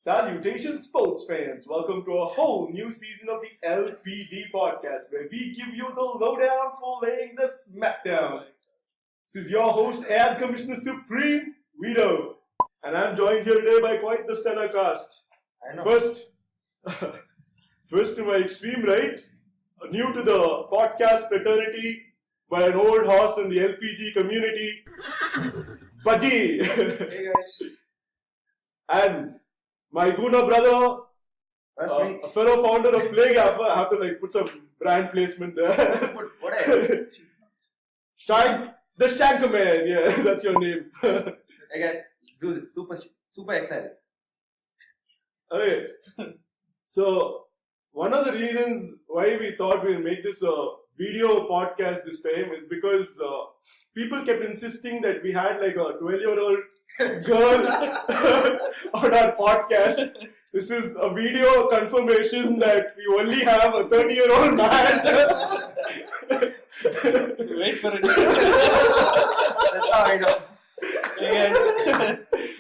Salutations, sports fans! Welcome to a whole new season of the LPG Podcast, where we give you the lowdown for laying the smackdown. This is your host and Commissioner Supreme, Vito, and I'm joined here today by quite the stellar cast. First to my extreme right, new to the podcast fraternity, by an old horse in the LPG community, Baji. Hey guys. And my Guna brother, a fellow founder of PlayGaffer. I have to put some brand placement there. What I The Shankerman, yeah, that's your name. Hey guys, let's do this. Super excited. Okay, so one of the reasons why we thought we'll make this a video podcast this time is because people kept insisting that we had like a 12-year-old girl on our podcast. This is a video confirmation that we only have a 30-year-old man. Wait for it. That's how I know.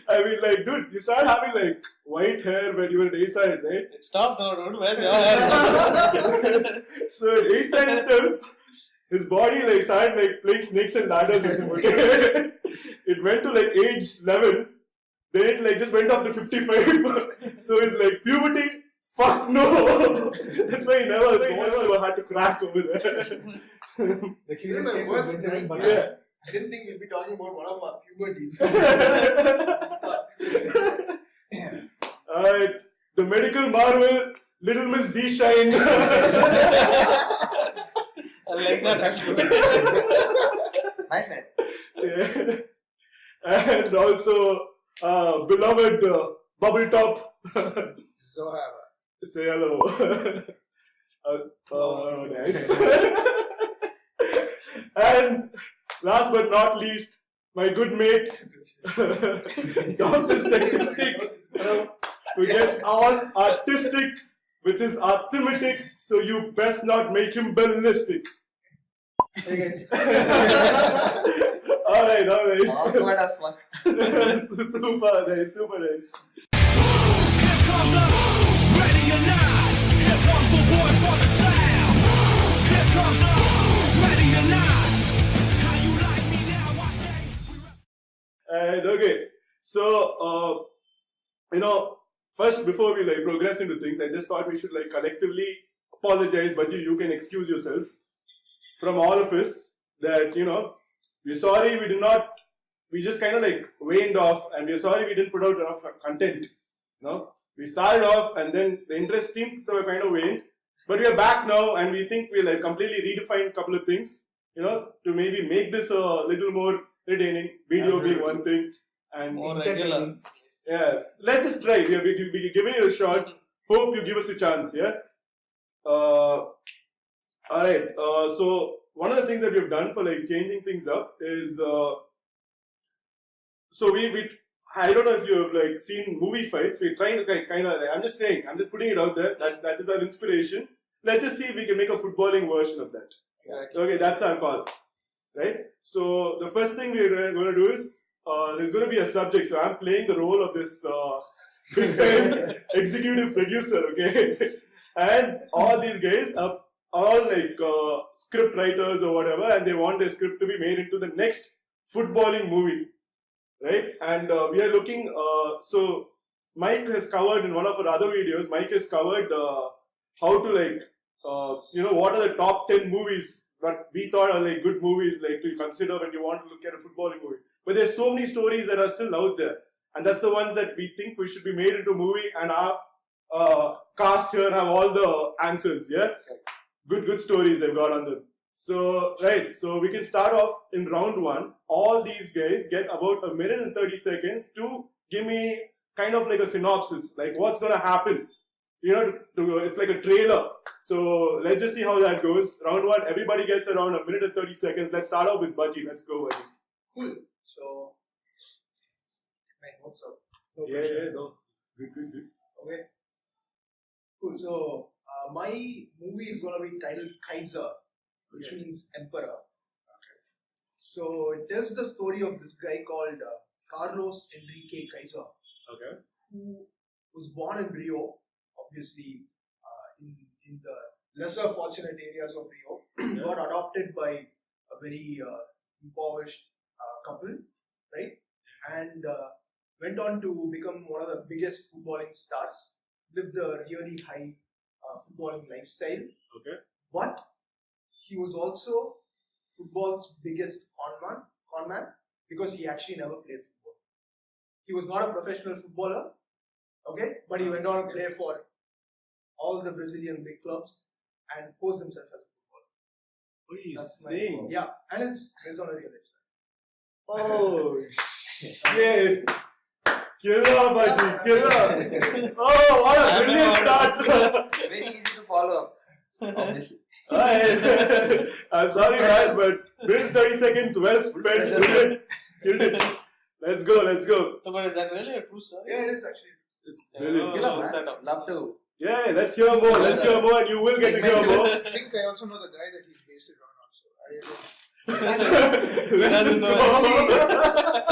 I mean, dude, you started having white hair when you were in 8th standard, right? Stop now, dude. Where's your hair? So in 8th standard itself, his body started playing snakes and ladders with him. Okay? It went to age 11, then it just went up to 55. So it's puberty. Fuck no! That's why he never had to crack over there. The curious case of worst Benjamin nightmare. Button. Yeah. I didn't think we'd be talking about one of our puberties. Alright, the medical marvel, Little Miss Z-Shine. I like that actually. Nice night. Yeah. And also, beloved Bubble Top. So have Say hello. Oh, nice. And last but not least, my good mate, Dr. Statistic, who gets all artistic with his arithmetic, so you best not make him ballistic. Hey guys. Alright. Awkward as fuck. Super nice. Here comes the ready or not. Here comes the boys for the sound. Here comes the ready or not. How you like me now? I say. And okay, so first before we progress into things, I just thought we should collectively apologize. Baji, you can excuse yourself from all of us that we're sorry we just kind of waned off, and we're sorry we didn't put out enough content. We started off and then the interest seemed to have kind of waned, but we are back now and we think we'll completely redefine a couple of things, to maybe make this a little more entertaining, video being one thing, and More regular. yeah, let's just try. We're giving it a shot. Hope you give us a chance, yeah? Alright, so one of the things that we've done for changing things up is, so we I don't know if you've seen movie fights. We're trying to I'm just putting it out there. That is our inspiration. Let's just see if we can make a footballing version of that. Okay, that's our call. Right? So the first thing we're going to do is, there's going to be a subject. So I'm playing the role of this big time executive producer, okay? And all these guys are all script writers or whatever, and they want their script to be made into the next footballing movie. Right? And we are looking, so Mike has covered in one of our other videos, Mike has covered how to what are the top 10 movies that we thought are good movies to consider when you want to look at a footballing movie. But there's so many stories that are still out there. And that's the ones that we think we should be made into a movie, and our cast here have all the answers, yeah? Good stories they've got on them. So, right, so we can start off in round one. All these guys get about 1 minute and 30 seconds to give me kind of a synopsis, what's going to happen. It's like a trailer. So, let's just see how that goes. Round one, everybody gets around 1 minute and 30 seconds. Let's start off with Baji. Let's go, Baji. Cool. So, what's up? No. Good. Okay. Cool. So, my movie is gonna be titled Kaiser, which means emperor. Okay. So it tells the story of this guy called Carlos Enrique Kaiser, Okay. who was born in Rio, obviously in the lesser fortunate areas of Rio, got adopted by a very impoverished couple, right? And went on to become one of the biggest footballing stars, lived a really high footballing lifestyle. Okay. But he was also football's biggest con man, because he actually never played football. He was not a professional footballer, okay, but he went on to play for all the Brazilian big clubs and posed himself as a footballer. What are you That's saying? Yeah, and it's based on a real life story. Oh, shit. Killer, Baji, killer. Oh, what a brilliant start. Very easy to follow up. Obviously. Alright. I'm sorry, man, but within 30 seconds, well spent. Brilliant. Killed it. Let's go. No, but is that really a true story? Yeah, it is actually. It's brilliant. Killer, Yeah, man. that up. Love to. let's hear more. And you will get to hear more. I think I also know the guy that he's based it on also. Let's go.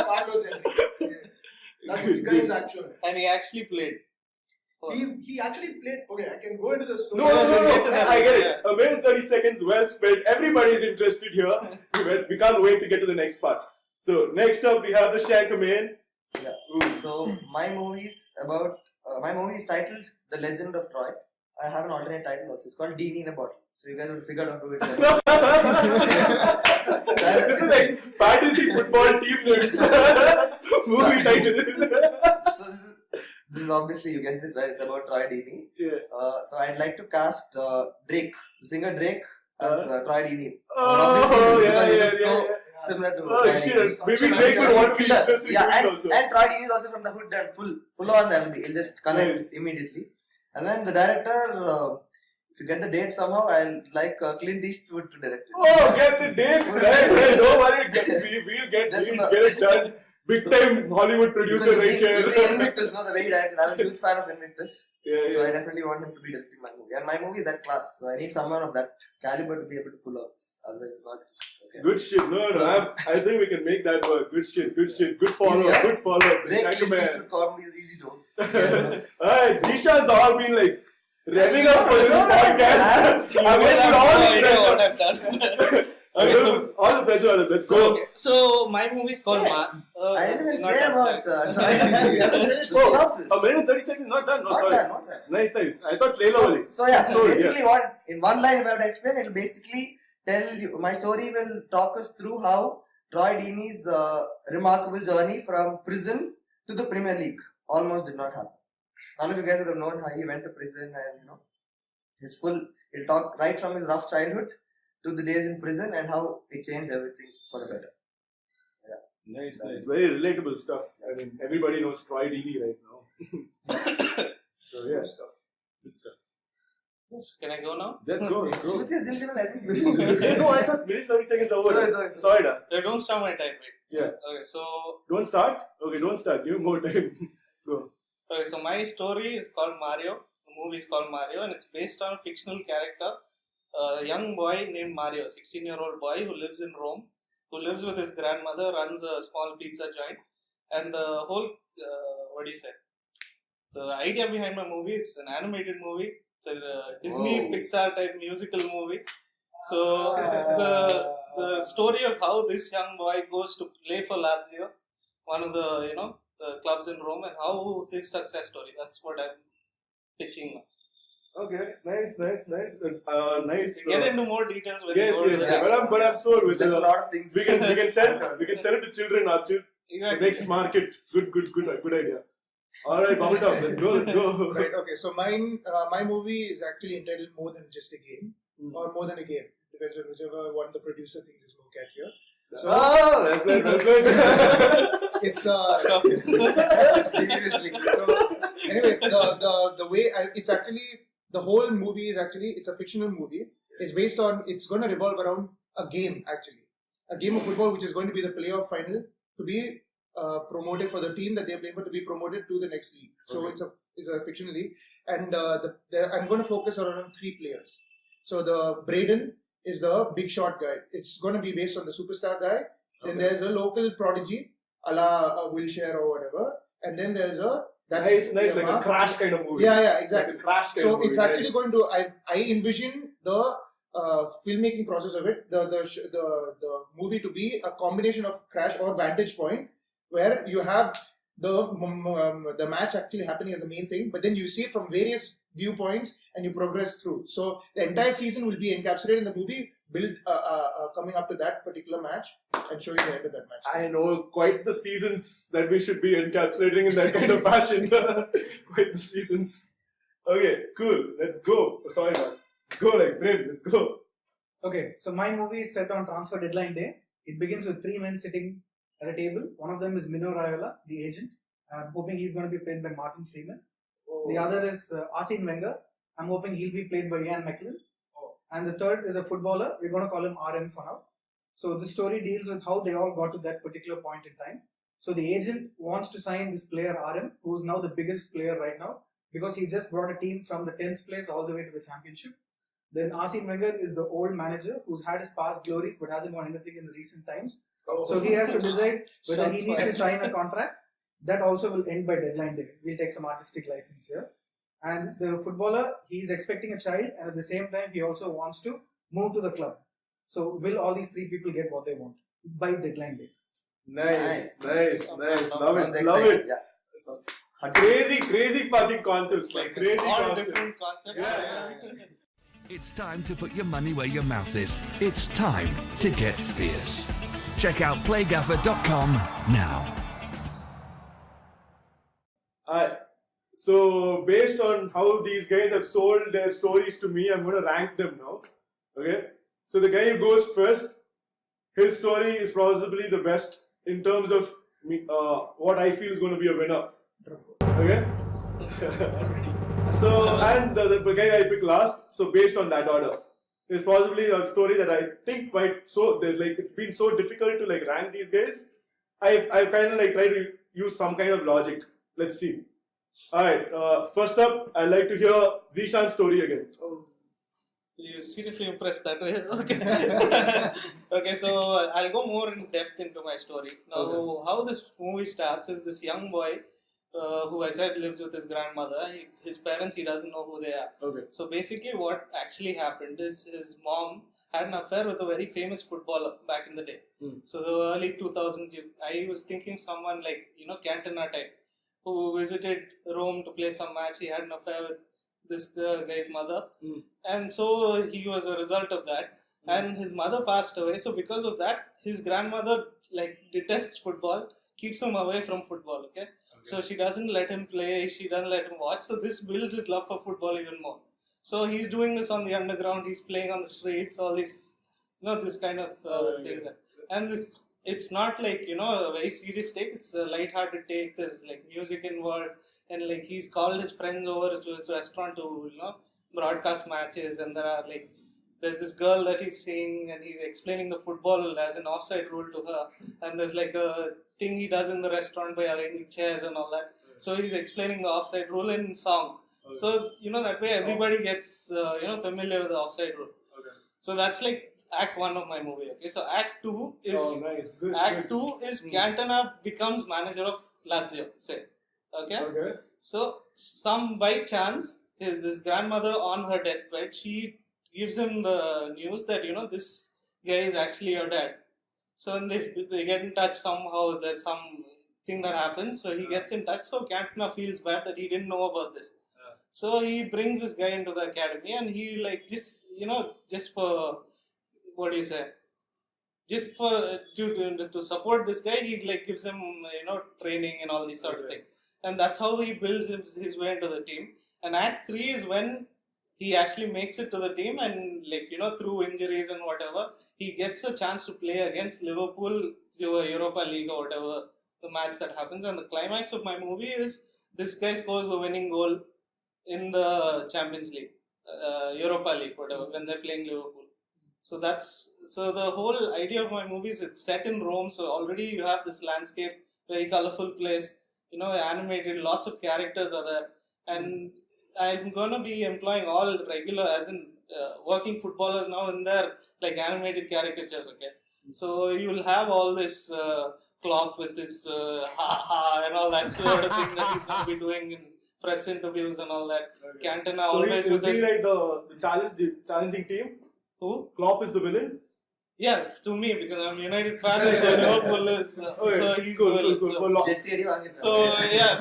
Carlos Henry. That's the guy's actual name. And he actually played. He actually played. Okay, I can go into the story. No. I get it. Yeah. A minute 30 seconds, well spent. Everybody is interested here. We can't wait to get to the next part. So, next up, we have the Shankaman. Yeah. Ooh. So my movie is titled The Legend of Troy. I have an alternate title also. It's called Deanie in a Bottle. So you guys will figure out who it is. This is like fantasy football team names. Movie title. So this is obviously, you guessed it right, it's about Troy Deeney. Yeah. So I'd like to cast Drake, the singer Drake, as Troy Deeney. Oh, Because he yeah. looks so similar to Oh, Troy shit. Deeney. Maybe Drake would want to be interested Yeah, in also. and Troy Deeney is also from the hood and full on them. He'll just connect Nice. immediately. And then the director, if you get the date somehow, I'll like Clint Eastwood to direct it. Oh, get the dates right. Don't worry. We'll get it done. Big time Hollywood producer right here. You see Invictus, no, the way he directed. I was a huge fan of Invictus. Yeah. So I definitely want him to be directing my movie. And my movie is that class. So I need someone of that caliber to be able to pull off this. Otherwise it's not okay. Good shit. No. I think we can make that work. Good shit. Good follow up. Easy, Good follow up. Drake, Thank you, Clint man. Eastwood comedy is easy to. Alright, Zishan's all been like revving up for this podcast. I'm going to put all the pressure. Okay, so all the pressure on it. Let's go. So my movie is called I didn't even not say about a minute 30 seconds, not done. No, sorry. Not done. Nice. I thought trailer only. So basically what, in one line if I have to explain, it will basically tell you, my story will talk us through how Troy Deeney's remarkable journey from prison to the Premier League almost did not happen. None of you guys would have known how he went to prison and he'll talk right from his rough childhood to the days in prison and how it changed everything for the better. So, yeah. Nice. Very relatable stuff. I mean, everybody knows Troy Deeney right now. So yeah, good stuff. Yes. Can I go now? Let's go. With your gym, let me finish. No, I thought minute 30 seconds over. Sorry, da. Don't start my time, wait. Yeah. Okay, so Don't start? Okay, don't start. Give more time. Go. Okay, so my story is called Mario. The movie is called Mario, and it's based on a fictional character, a young boy named Mario, 16-year-old boy who lives in Rome, who lives with his grandmother, runs a small pizza joint, and the whole, the idea behind my movie, it's an animated movie. It's a Disney Pixar type musical movie. So the story of how this young boy goes to play for Lazio, one of the the clubs in Rome, and how his success story. That's what I'm pitching now. Okay, nice. Nice. Get into more details when Yes. you go to the But I'm sold with like a lot of things. We can sell it to children. Exactly. Next market. Good idea. All right, bubble top. Let's go. Right, okay, so my movie is actually entitled More Than Just a Game, or More Than a Game, depends on whichever one the producer thinks is more catchier. So that's good. it's Seriously. so anyway, the way it's actually, the whole movie is actually, it's a fictional movie. It's based on, it's going to revolve around a game actually, a game of football which is going to be the playoff final to be promoted for the team that they're playing for to be promoted to the next league. So it's a fictional league, and I'm going to focus around 3 players. So the Braden is the big shot guy. It's going to be based on the superstar guy. Then there's a local prodigy, a la Wilshire or whatever, and then there's a Nice, like a Yamaha. crash kind of movie. Yeah, exactly. Like a crash kind So of movie. it's actually nice. going to. I envision the filmmaking process of it, the movie to be a combination of Crash or Vantage Point, where you have the match actually happening as the main thing, but then you see it from various viewpoints and you progress through. So the entire season will be encapsulated in the movie, built coming up to that particular match, and show you the end of that match. I know quite the seasons that we should be encapsulating in that kind of fashion. Quite the seasons. Okay, cool. Let's go. Sorry, man. Let's go, like Prem. Let's go. Okay, so my movie is set on transfer deadline day. It begins with three men sitting at a table. One of them is Mino Raiola, the agent. I'm hoping he's going to be played by Martin Freeman. The other is Arsene Wenger. I'm hoping he'll be played by Ian McKellen. And the third is a footballer. We're going to call him RM for now. So the story deals with how they all got to that particular point in time. So the agent wants to sign this player RM, who's now the biggest player right now, because he just brought a team from the 10th place all the way to the championship. Then Arsene Wenger is the old manager who's had his past glories but hasn't won anything in the recent times. So he has to decide whether he needs to sign a contract. That also will end by deadline day. We'll take some artistic license here. And the footballer, he's expecting a child, and at the same time, he also wants to move to the club. So will all these three people get what they want by deadline day? Nice. Love Sounds it. Love exciting, it. Yeah. Crazy fucking concepts. Like crazy all concepts. different concepts. Yeah. It's time to put your money where your mouth is. It's time to get fierce. Check out PlayGaffer.com now. Alright. So based on how these guys have sold their stories to me, I'm going to rank them now. Okay. So the guy who goes first, his story is possibly the best in terms of what I feel is going to be a winner. Okay. So and the guy I picked last. So based on that order, is possibly a story that I think might it's been so difficult to like rank these guys. I kind of like try to use some kind of logic. Let's see. Alright, first up, I'd like to hear Zishan's story again. Oh, you seriously impressed that way? Okay. Okay, so I'll go more in depth into my story. Now, how this movie starts is this young boy who I said lives with his grandmother. His parents, he doesn't know who they are. Okay. So basically what actually happened is his mom had an affair with a very famous footballer back in the day. So the early 2000s, I was thinking someone like, Cantona type, who visited Rome to play some match. He had an affair with this guy's mother. And so he was a result of that. And his mother passed away. So because of that, his grandmother detests football, keeps him away from football. Okay? So she doesn't let him play, she doesn't let him watch. So this builds his love for football even more. So he's doing this on the underground, he's playing on the streets, all these, this kind of things. And it's not like, a very serious take, it's a light-hearted take, there's like music involved, and like he's called his friends over to his restaurant to, broadcast matches, and there's this girl that he's seeing, and he's explaining the football as an offside rule to her, and there's like a thing he does in the restaurant by arranging chairs and all that. So he's explaining the offside rule in song. So, that way everybody gets, familiar with the offside rule. So that's like Act 1 of my movie. Okay, so Act 2 is nice. Good. Act 2 is Cantona becomes manager of Lazio. Say, okay. So some by chance, his grandmother on her deathbed, she gives him the news that this guy is actually your dad. So when they get in touch somehow, there's some thing that happens. So he gets in touch. So Cantona feels bad that he didn't know about this. So he brings this guy into the academy, and he just for what do you say? Just for to support this guy, he gives him training and all these sort of things, and that's how he builds his way into the team. And Act 3 is when he actually makes it to the team, and through injuries and whatever, he gets a chance to play against Liverpool, Europa League or whatever the match that happens. And the climax of my movie is this guy scores the winning goal in the Champions League, Europa League, whatever, when they're playing Liverpool. So the whole idea of my movie is it's set in Rome. So already you have this landscape, very colorful place, animated, lots of characters are there, and I'm gonna be employing all regular, as in working footballers now in their animated caricatures. Okay, so you will have all this Klopp with his ha and all that sort of thing that he's going to be doing in press interviews and all that. Cantona So always is with he his... like the challenging team? Who? Klopp is the villain? Yes, to me, because I'm a United fan, so Liverpool is... Okay, so he's cool, the villain. cool. So- Well, Jetty अड़ी वांगे था. So yeah,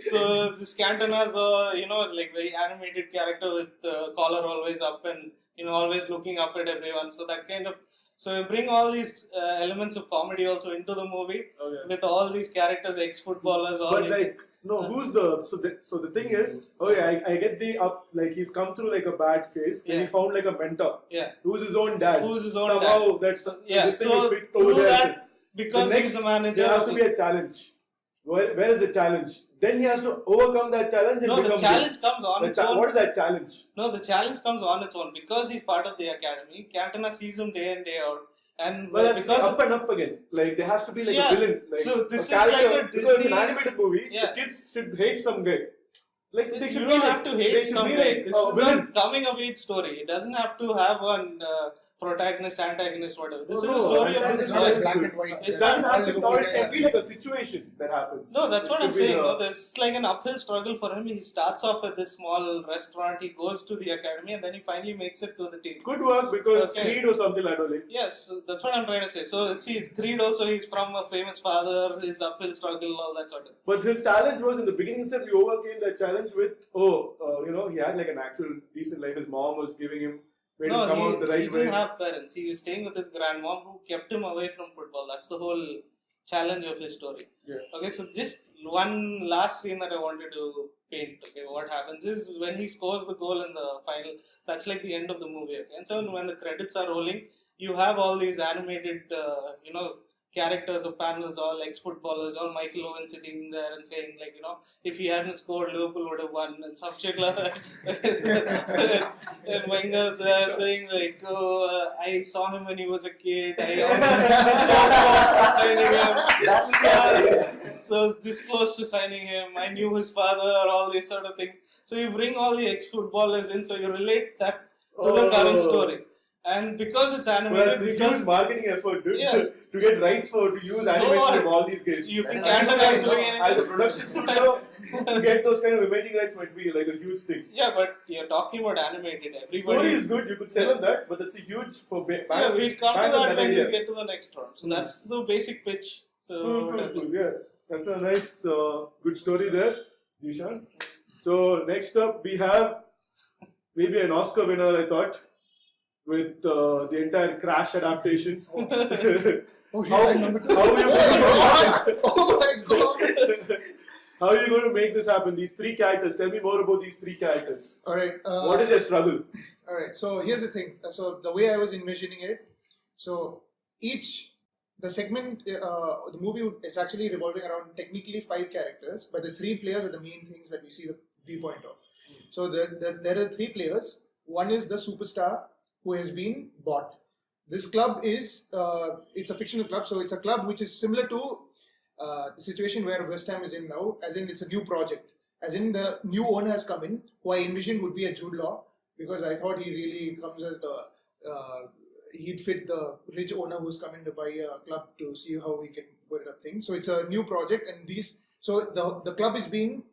so this Cantona is a like very animated character with collar always up and always looking up at everyone. So that kind of you bring all these elements of comedy also into the movie Okay. with all these characters, ex-footballers, all But these. like, no, who's the so the thing is, okay, I get the up, like he's come through like a bad phase, and he Yeah. found like a mentor, Yeah. who's his own dad. Who's his own Somehow dad. that's Yeah, this thing so will fit over through there. that, because The he's the manager. There has to be a challenge. Where is the challenge? Then he has to overcome that challenge and No, the become challenge comes on good. its own. What is that challenge? No, the challenge comes on its own because he's part of the academy. Cantona sees him day in day out, and Well, that's because up and up again. Like there has to be like Yeah. a villain. Like, So this is character, like a because it's an Disney- animated movie. Yeah. The kids should hate some guy. Like they should you be don't like, have to they hate should some be guy. like, This is villain. a coming of age story. It doesn't have to have one protagonist, antagonist, whatever. This No, is a story of that this is It's not not guy. like black and white. It's It doesn't have to All or it Liverpool can be like a situation that happens. No, that's It what should I'm be saying. the- No, there's like an uphill struggle for him. He starts off at this small restaurant. He goes to the academy, and then he finally makes it to the team. Good work because Okay. Creed or something like that. Yes, that's what I'm trying to say. So see, Creed also, he's from a famous father. His uphill struggle, all that sort of. But his challenge was in the beginning itself. He overcame that challenge with he had like an actual decent life. His mom was giving him made him come out the he right didn't way. have parents. He was staying with his grandmom who kept him away from football. That's the whole challenge of his story. Yeah. Okay, so just one last scene that I wanted to paint. Okay, what happens is when he scores the goal in the final, that's like the end of the movie. Okay, and so when the credits are rolling, you have all these animated, characters or panels, all ex-footballers, all Michael Owen sitting there and saying like, if he hadn't scored, Liverpool would have won and some shit like that. And Wenger's saying like, I saw him when he was a kid. I so close to signing him. So this close to signing him. I knew his father. All these sort of things. So you bring all the ex-footballers in. So you relate that to the current story. And because it's Well, animated, it's a because huge marketing effort, dude, Yeah. to get rights to use So animation of all these guys. you can That is Cantona is nice, doing As a anything. production studio, to get those kind of imaging rights might be like a huge thing. Yeah, but you're talking about animated. Story Everybody. is good, you could sell on that, but that's a huge for Yeah, we'll come to bank on that when idea. we get to the next round. So that's the basic pitch. So Cool. Yeah, that's a nice, good story there, Zishan. So next up, we have maybe an Oscar winner, I thought, with the entire Crash adaptation. Oh, How yeah, I remember. how are you going Oh my god! to how are you going to make this happen? These three characters. Tell me more about these three characters. Alright. What is their struggle? Alright, so here's the thing. So the way I was envisioning it, so the segment, the movie is actually revolving around technically 5 characters, but the 3 players are the main things that we see the viewpoint of. So there are 3 players. One is the superstar who has been bought. This club is, it's a fictional club, so it's a club which is similar to the situation where West Ham is in now, as in it's a new project. As in the new owner has come in, who I envisioned would be a Jude Law, because I thought he really comes as he'd fit the rich owner who's coming to buy a club to see how we can put it up things. So it's a new project, and the club is being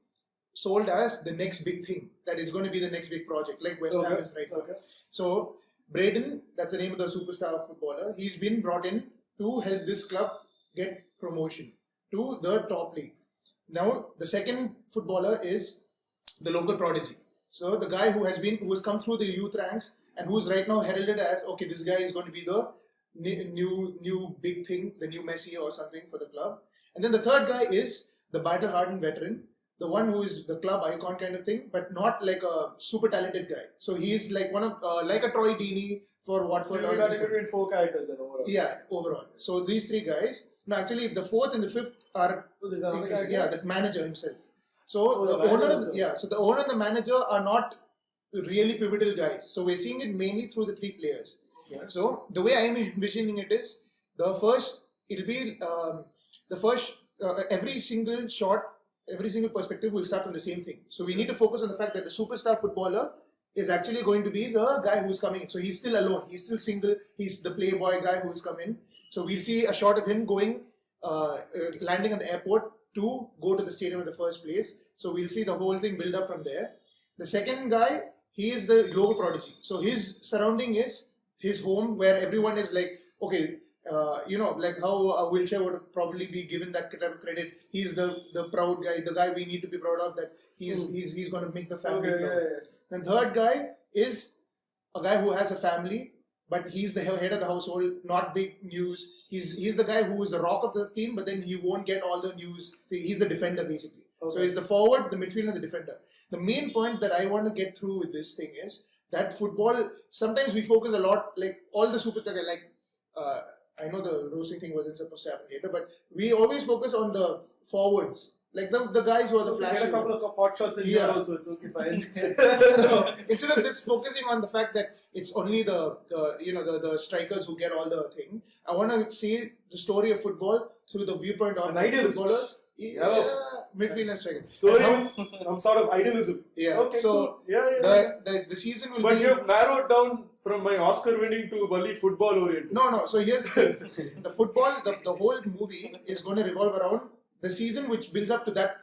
sold as the next big thing, that it's going to be the next big project, like West Ham is right now. Okay. So Braden, that's the name of the superstar footballer, he's been brought in to help this club get promotion to the top leagues. Now, the second footballer is the local prodigy. So the guy who has come through the youth ranks and who's right now heralded as, okay, this guy is going to be the new big thing, the new Messi or something for the club. And then the third guy is the battle-hardened veteran, the one who is the club icon kind of thing, but not like a super talented guy. So he is like one of like a Troy Deeney for So Watford. you got in between 4 characters then overall. Yeah, overall. So these 3 guys. No, actually, the 4th and the 5th are So there's another character. yeah, the manager himself. So Oh, the the manager owner, himself. so the owner and the manager are not really pivotal guys. So we're seeing it mainly through the 3 players. Okay. So the way I am envisioning it is it'll be every single shot, every single perspective will start from the same thing. So we need to focus on the fact that the superstar footballer is actually going to be the guy who's coming in. So he's still alone. He's still single. He's the playboy guy who's come in. So we'll see a shot of him going landing at the airport to go to the stadium in the first place. So we'll see the whole thing build up from there. The second guy, he is the local prodigy. So his surrounding is his home, where everyone is like, okay, like how a wheelchair would probably be given that credit. He's the proud guy, the guy we need to be proud of, that he's going to make the family proud. Then third guy is a guy who has a family, but he's the head of the household, not big news. He's the guy who is the rock of the team, but then he won't get all the news. He's the defender basically. Okay. So he's the forward, the midfielder, and the defender. The main point that I want to get through with this thing is that football, sometimes we focus a lot, like all the superstars, I know the roasting thing wasn't supposed to happen later, but we always focus on the forwards. Like the guys who are the flashy Get a couple of hot shots in here also, it's okay, fine. So instead of just focusing on the fact that it's only the strikers who get all the thing, I want to see the story of football through the viewpoint of footballers. Midfield and striker. Story with some sort of idealism. Yeah. Okay, so cool. the season will but be. you have narrowed down from my Oscar winning to only football oriented. No. So here's the thing: the football, the whole movie is going to revolve around the season, which builds up to that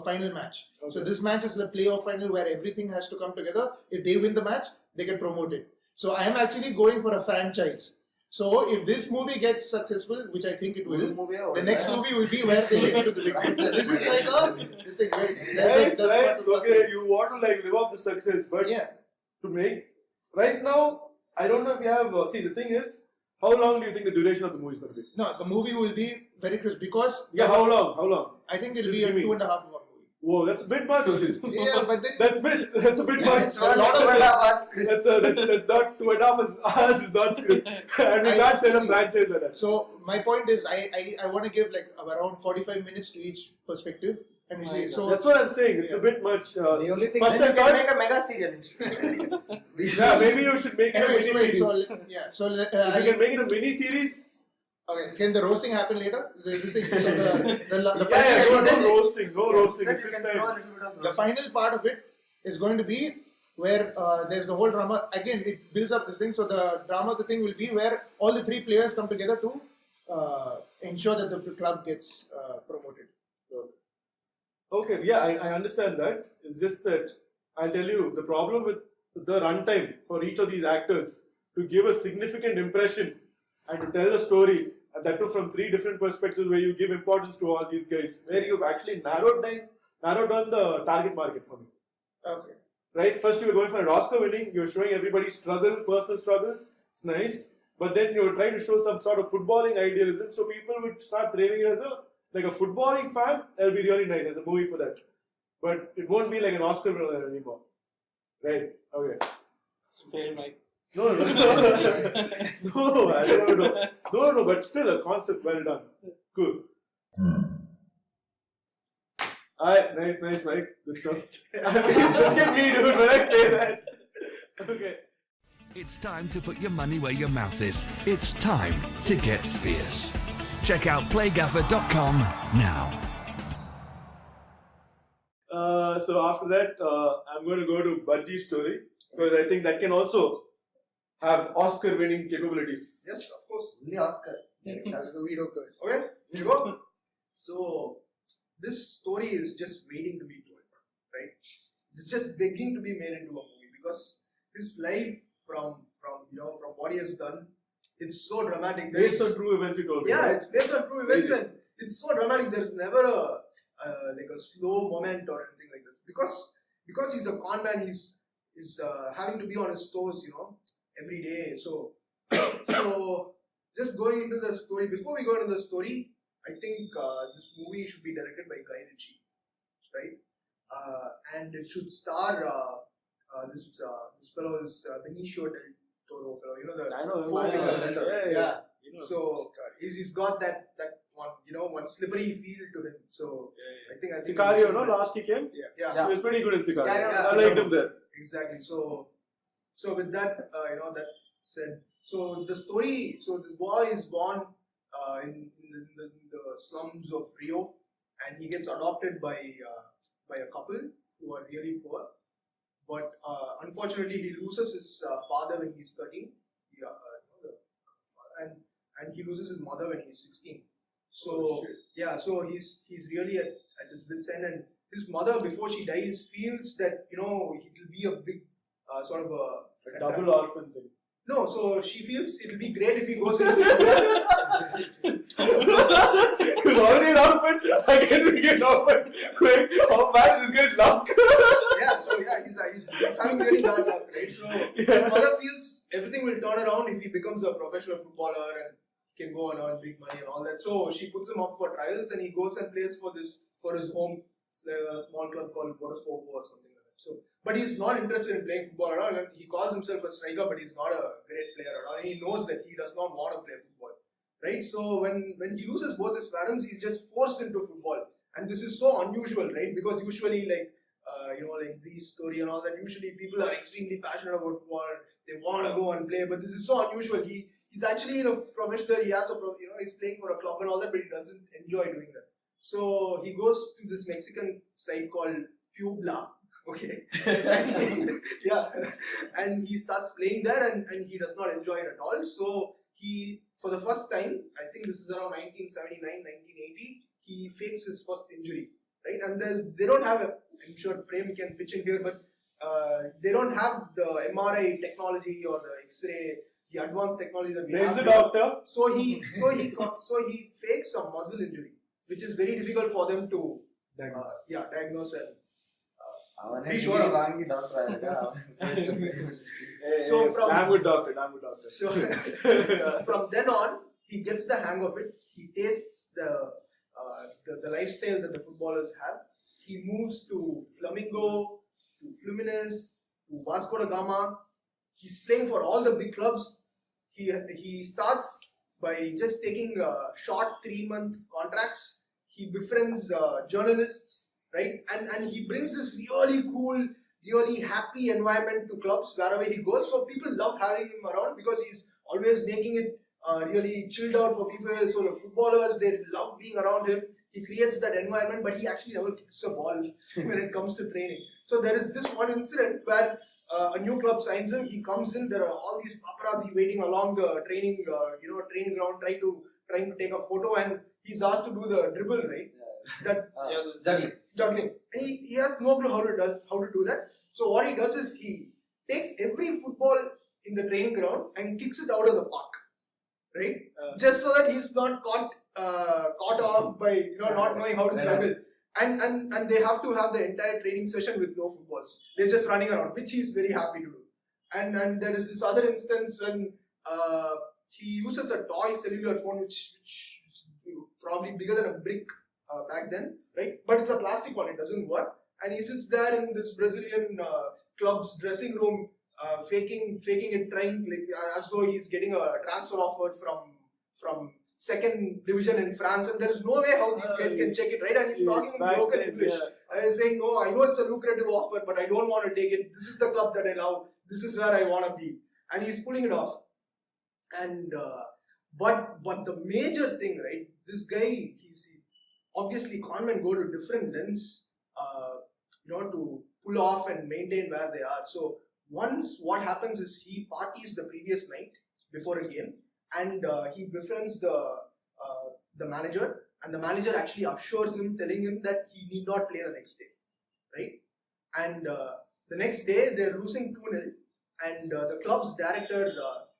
final match. Okay. So this match is the playoff final where everything has to come together. If they win the match, they get promoted. So I am actually going for a franchise. So if this movie gets successful, which I think it will, the next movie will be where they get into the big. This is like this thing, right? Nice. Okay, you want to live up the success, but to make right now, I don't know if you have. See, the thing is, how long do you think the duration of the movie is going to be? No, the movie will be very crisp because. How long? I think it'll be a 2.5 hour movie. Whoa, that's a bit much. Yeah, but then that's a bit much. It's a lot of hours, Chris. That's not 2.5 hours is not script. And we can't sell a franchise like that. So my point is, I want to give like around 45 minutes to each perspective, and we say so. That's what I'm saying. It's a bit much. The only thing Then you can make a mega serial. Yeah, maybe you should make it a mini series. If you can make it a mini series. Okay, can the roasting happen later? No roasting. The final part of it is going to be where there's the whole drama. Again, it builds up this thing. So the drama of the thing will be where all the three players come together to ensure that the club gets promoted. Okay, yeah, I understand that. It's just that I'll tell you the problem with the runtime for each of these actors to give a significant impression and to tell the story. And that too from three different perspectives where you give importance to all these guys, where you've actually narrowed down the target market for me. Okay. Right? First you were going for an Oscar winning, you're showing everybody's personal struggles, it's nice. But then you're trying to show some sort of footballing idealism, so people would start craving it as a footballing fan, that'll be really nice as a movie for that. But it won't be like an Oscar winner anymore. Right? Okay. Fair, Mike. No, I don't know. No, but still a concept well done. Cool. Alright, nice, Mike. Good stuff. Look at me, dude, when I say that. Okay. It's time to put your money where your mouth is. It's time to get fierce. Check out PlayGaffer.com now. So after that, I'm going to go to Budgie's story because I think that can also have Oscar-winning capabilities. Yes, of course. Only Oscar. That is the veto curse. Okay, here you go. So this story is just waiting to be told, right? It's just begging to be made into a movie because this life from what he has done, it's so dramatic. Based on true events, you told me. Yeah, it's based on true events and it's so dramatic. There is never a slow moment or anything like this because he's a con man. He's having to be on his toes, every day. So just going into the story. Before we go into the story, I think this movie should be directed by Guy Ritchie, right? And it should star this fellow, this Benicio del Toro fellow. I know. Four fingers. Yeah. You know, So he's got that one slippery feel to him. So I think Sicario, no? Last he came? Yeah. He was pretty good in Sicario. Yeah. I liked him there. Exactly. So with that, that said, so the story. So this boy is born in the slums of Rio, and he gets adopted by a couple who are really poor. But unfortunately, he loses his father when he's 13. And he loses his mother when he's 16. So so he's really at his wit's end, and his mother, before she dies, feels that it will be a big sort of a Double orphan thing. no. So she feels it'll be great if he goes into football. He's already an orphan. Again, we get orphan. Like, how bad is this guy's luck? He's having really bad luck, right? So his mother feels everything will turn around if he becomes a professional footballer and can go and earn big money and all that. So she puts him up for trials, and he goes and plays for his home small club called Botafogo or something like that. So, but he's not interested in playing football at all. And he calls himself a striker, but he's not a great player at all. And he knows that he does not want to play football, right? So when he loses both his parents, he's just forced into football, and this is so unusual, right? Because usually, like Z's story and all that, usually people are extremely passionate about football. They want to go and play, but this is so unusual. He's actually professional. He has he's playing for a club and all that, but he doesn't enjoy doing that. So he goes to this Mexican site called Puebla. Okay. And he starts playing there, and he does not enjoy it at all. So he, for the first time, I think this is around 1979, 1980, he fakes his first injury, right? And they don't have I'm sure Prem can pitch in here, but they don't have the MRI technology or the X-ray, the advanced technology that we have. Name's a doctor. So he fakes a muscle injury, which is very difficult for them to diagnose and be sure of. So damn good doctor. So from then on, he gets the hang of it. He tastes the lifestyle that the footballers have. He moves to Flamingo, to Fluminense, to Vasco da Gama. He's playing for all the big clubs. He starts by just taking short 3-month contracts. He befriends journalists, right? And he brings this really cool, really happy environment to clubs wherever he goes. So people love having him around because he's always making it really chilled out for people. So the footballers, they love being around him. He creates that environment, but he actually never kicks a ball when it comes to training. So there is this one incident where a new club signs him. He comes in. There are all these paparazzi waiting along the training ground, trying to take a photo, and he's asked to do the dribble, right? Juggling. And he has no clue how to do that. So what he does is he takes every football in the training ground and kicks it out of the park, right? Just so that he's not caught off by not knowing how to juggle. And they have to have the entire training session with no footballs. They're just running around, which he's very happy to do. And there is this other instance when he uses a toy cellular phone, which is probably bigger than a brick back then, right? But it's a plastic one; it doesn't work. And he sits there in this Brazilian club's dressing room, faking it, trying as though he's getting a transfer offer from second division in France, and there is no way how these guys can check it, right? And he's talking in broken English, saying, "No, I know it's a lucrative offer, but I don't want to take it. This is the club that I love. This is where I want to be." And he's pulling it off. And but the major thing, right? This guy, he's obviously conmen go to different lengths, to pull off and maintain where they are. So once what happens is he parties the previous night before a game. And he befriends the manager, and the manager actually assures him, telling him that he need not play the next day, right? And the next day they're losing 2-0, and the club's director,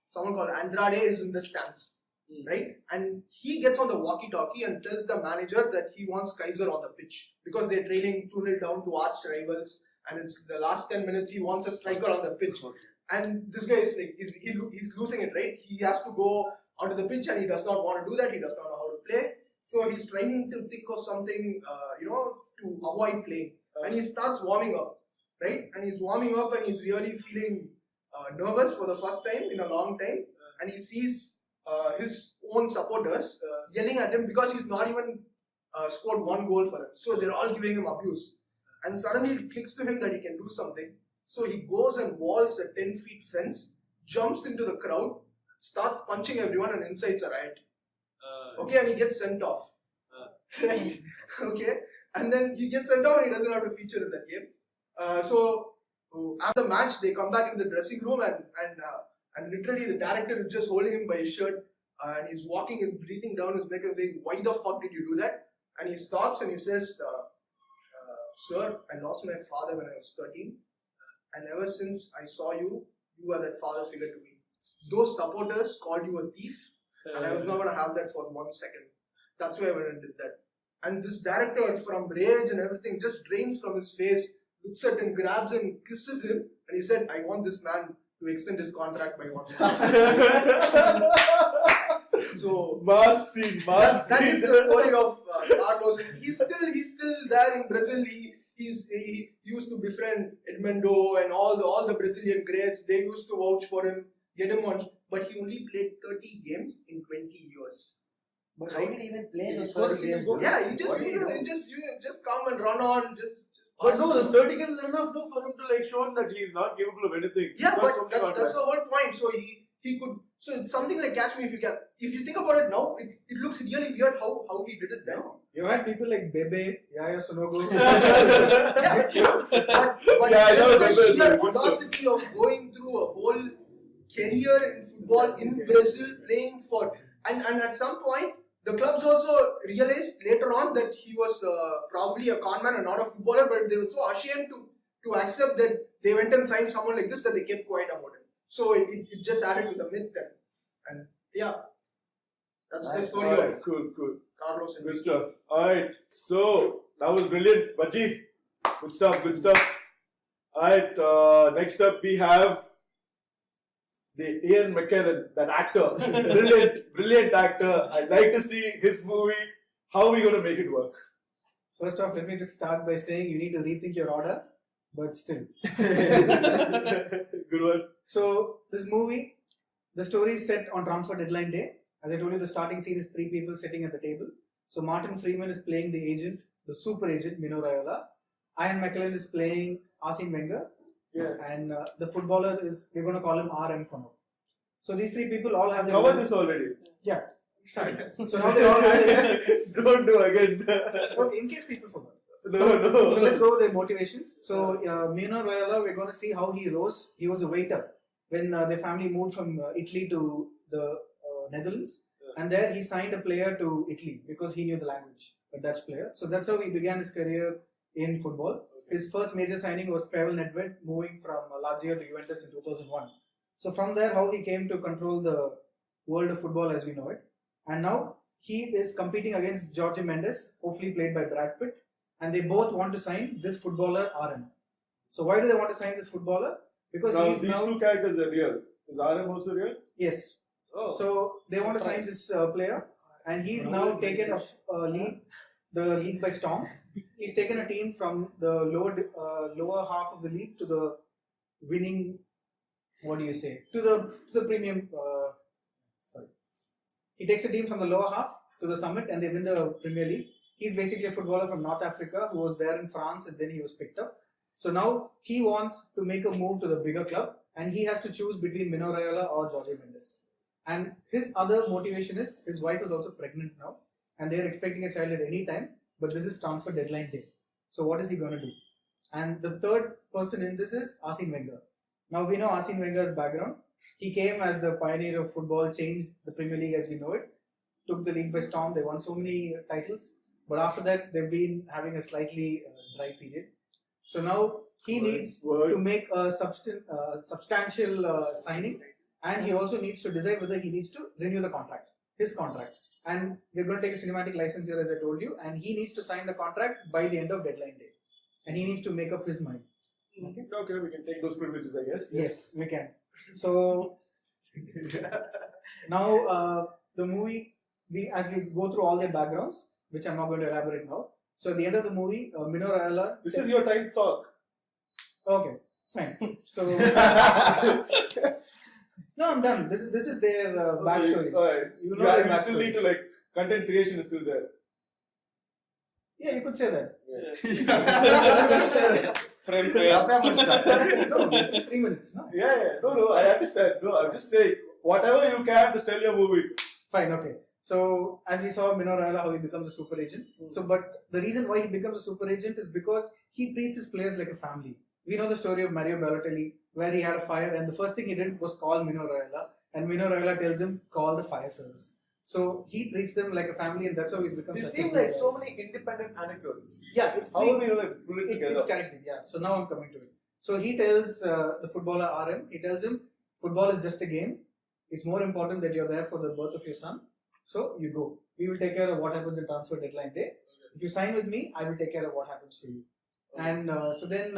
someone called Andrade, is in the stands, right? And he gets on the walkie-talkie and tells the manager that he wants Kaiser on the pitch because they're trailing 2-0 down to arch rivals, and it's the last 10 minutes. He wants a striker on the pitch. And this guy is like, he's losing it, right? He has to go onto the pitch, and he does not want to do that. He does not know how to play. So he's trying to think of something, to avoid playing. And he starts warming up, right? And he's warming up, and he's really feeling nervous for the first time in a long time. And he sees his own supporters yelling at him because he's not even scored one goal for them. So they're all giving him abuse. And suddenly it clicks to him that he can do something. So he goes and walls a 10-feet fence, jumps into the crowd, starts punching everyone, and incites a riot. And he gets sent off. Right? Okay, and then he gets sent off, and he doesn't have to feature in that game. So after the match, they come back into the dressing room, and literally the director is just holding him by his shirt, and he's walking and breathing down his neck and saying, "Why the fuck did you do that?" And he stops and he says, "Sir, I lost my father when I was 13, and ever since I saw you, you are that father figure to me. Those supporters called you a thief, and I was not going to have that for 1 second. That's why I went and did that." And this director, from rage and everything, just drains from his face, looks at him, grabs him, kisses him, and he said, "I want this man to extend his contract by 1 month." So Mass scene. that is the story of Carlos, and he's still there in Brazil. He used to befriend Edmundo and all the Brazilian greats. They used to vouch for him, get him on, but he only played 30 games in 20 years. But how did he even play those scored a 30 single games? goal. Yeah, you just come and run on, just. But no, those 30 games is enough for him to like show that he is not capable of anything. Yeah, He's got but so many that's contracts. the whole point. So he could. So it's something like Catch Me If You Can. If you think about it now, it looks really weird how he did it then. You had people like Bebe, Yaya Sonogo. Yeah, but Yeah, I know, just the Bebe, sheer good stuff. audacity of going through a whole career in football in Brazil, playing for, and at some point the clubs also realized later on that he was probably a con man and not a footballer, but they were so ashamed to accept that they went and signed someone like this that they kept quiet about it. So it just added to the myth and yeah, that's the story Alright, of cool. Carlos and Good Vicky. stuff. Alright, so that was brilliant. Baji, good stuff. Alright, next up we have the Ian McKellen, that actor. brilliant actor. I'd like to see his movie. How are we going to make it work? First off, let me just start by saying you need to rethink your order, but still. Good one. So, this movie, the story is set on transfer deadline day. As I told you, the starting scene is 3 people sitting at the table. So, Martin Freeman is playing the agent, the super agent, Mino Raiola. Ian McKellen is playing Arsene Wenger. Yeah. And the footballer is, we're going to call him RM for now. So, these 3 people all have their Covered own- this already. Yeah. Starting. So, now they all have their Don't do again. Okay, in case people forgot. No. So let's go with their motivations. So Mino Raiola, we're going to see how he rose. He was a waiter when their family moved from Italy to the Netherlands, and there he signed a player to Italy because he knew the language, a Dutch player. So that's how he began his career in football. His first major signing was Pavel Nedved, moving from Lazio to Juventus in 2001. So from there, how he came to control the world of football as we know it, and now he is competing against Jorge Mendes, hopefully played by Brad Pitt. And they both want to sign this footballer RM. So why do they want to sign this footballer? Because Now, he's these now 2 characters are real. Is RM also real? yes. Oh. So they want to sign this player, and he's now taken the league by storm. He's taken a team from the lower half of the league to the winning. What do you say? To the premium. He takes a team from the lower half to the summit, and they win the Premier League. He's basically a footballer from North Africa who was there in France and then he was picked up. So now he wants to make a move to the bigger club and he has to choose between Mino Raiola or Jorge Mendes. And his other motivation is his wife is also pregnant now and they are expecting a child at any time, but this is transfer deadline day. So what is he going to do? And the third person in this is Arsene Wenger. Now we know Arsene Wenger's background. He came as the pioneer of football, changed the Premier League as we know it, took the league by storm. They won so many titles. But after that, they've been having a slightly dry period. So now he needs to make a substantial signing, and he also needs to decide whether he needs to renew the contract, his contract. And we're going to take a cinematic license here, as I told you, and he needs to sign the contract by the end of deadline day, and he needs to make up his mind. Okay, we can take those privileges, I guess. Yes, we can. So now the movie, as we go through all their backgrounds, which I'm not going to elaborate now. So at the end of the movie, Mino Raiola. This is your time to talk. Okay, fine. So no, I'm done. This is their backstories. Alright. You know their you still need to backstories. content creation is still there. Yeah, you could say that. Frame fair. No, 3 minutes, no? Yeah. No, I understand. No, I'm just saying, whatever you can to sell your movie. Fine, okay. So, as we saw Mino Raiola, how he becomes a super agent. So, but the reason why he becomes a super agent is because he treats his players like a family. We know the story of Mario Balotelli, where he had a fire and the first thing he did was call Mino Raiola and Mino Raiola tells him, call the fire service. So he treats them like a family, and that's how he's become They such a seem good like guy. so many independent anecdotes. Yeah, it's How three- are we gonna pull it together? it's connected, yeah. So now I'm coming to it. So he tells the footballer RM, he tells him, football is just a game. It's more important that you're there for the birth of your son. So you go. We will take care of what happens in transfer deadline day. If you sign with me, I will take care of what happens for you. And so then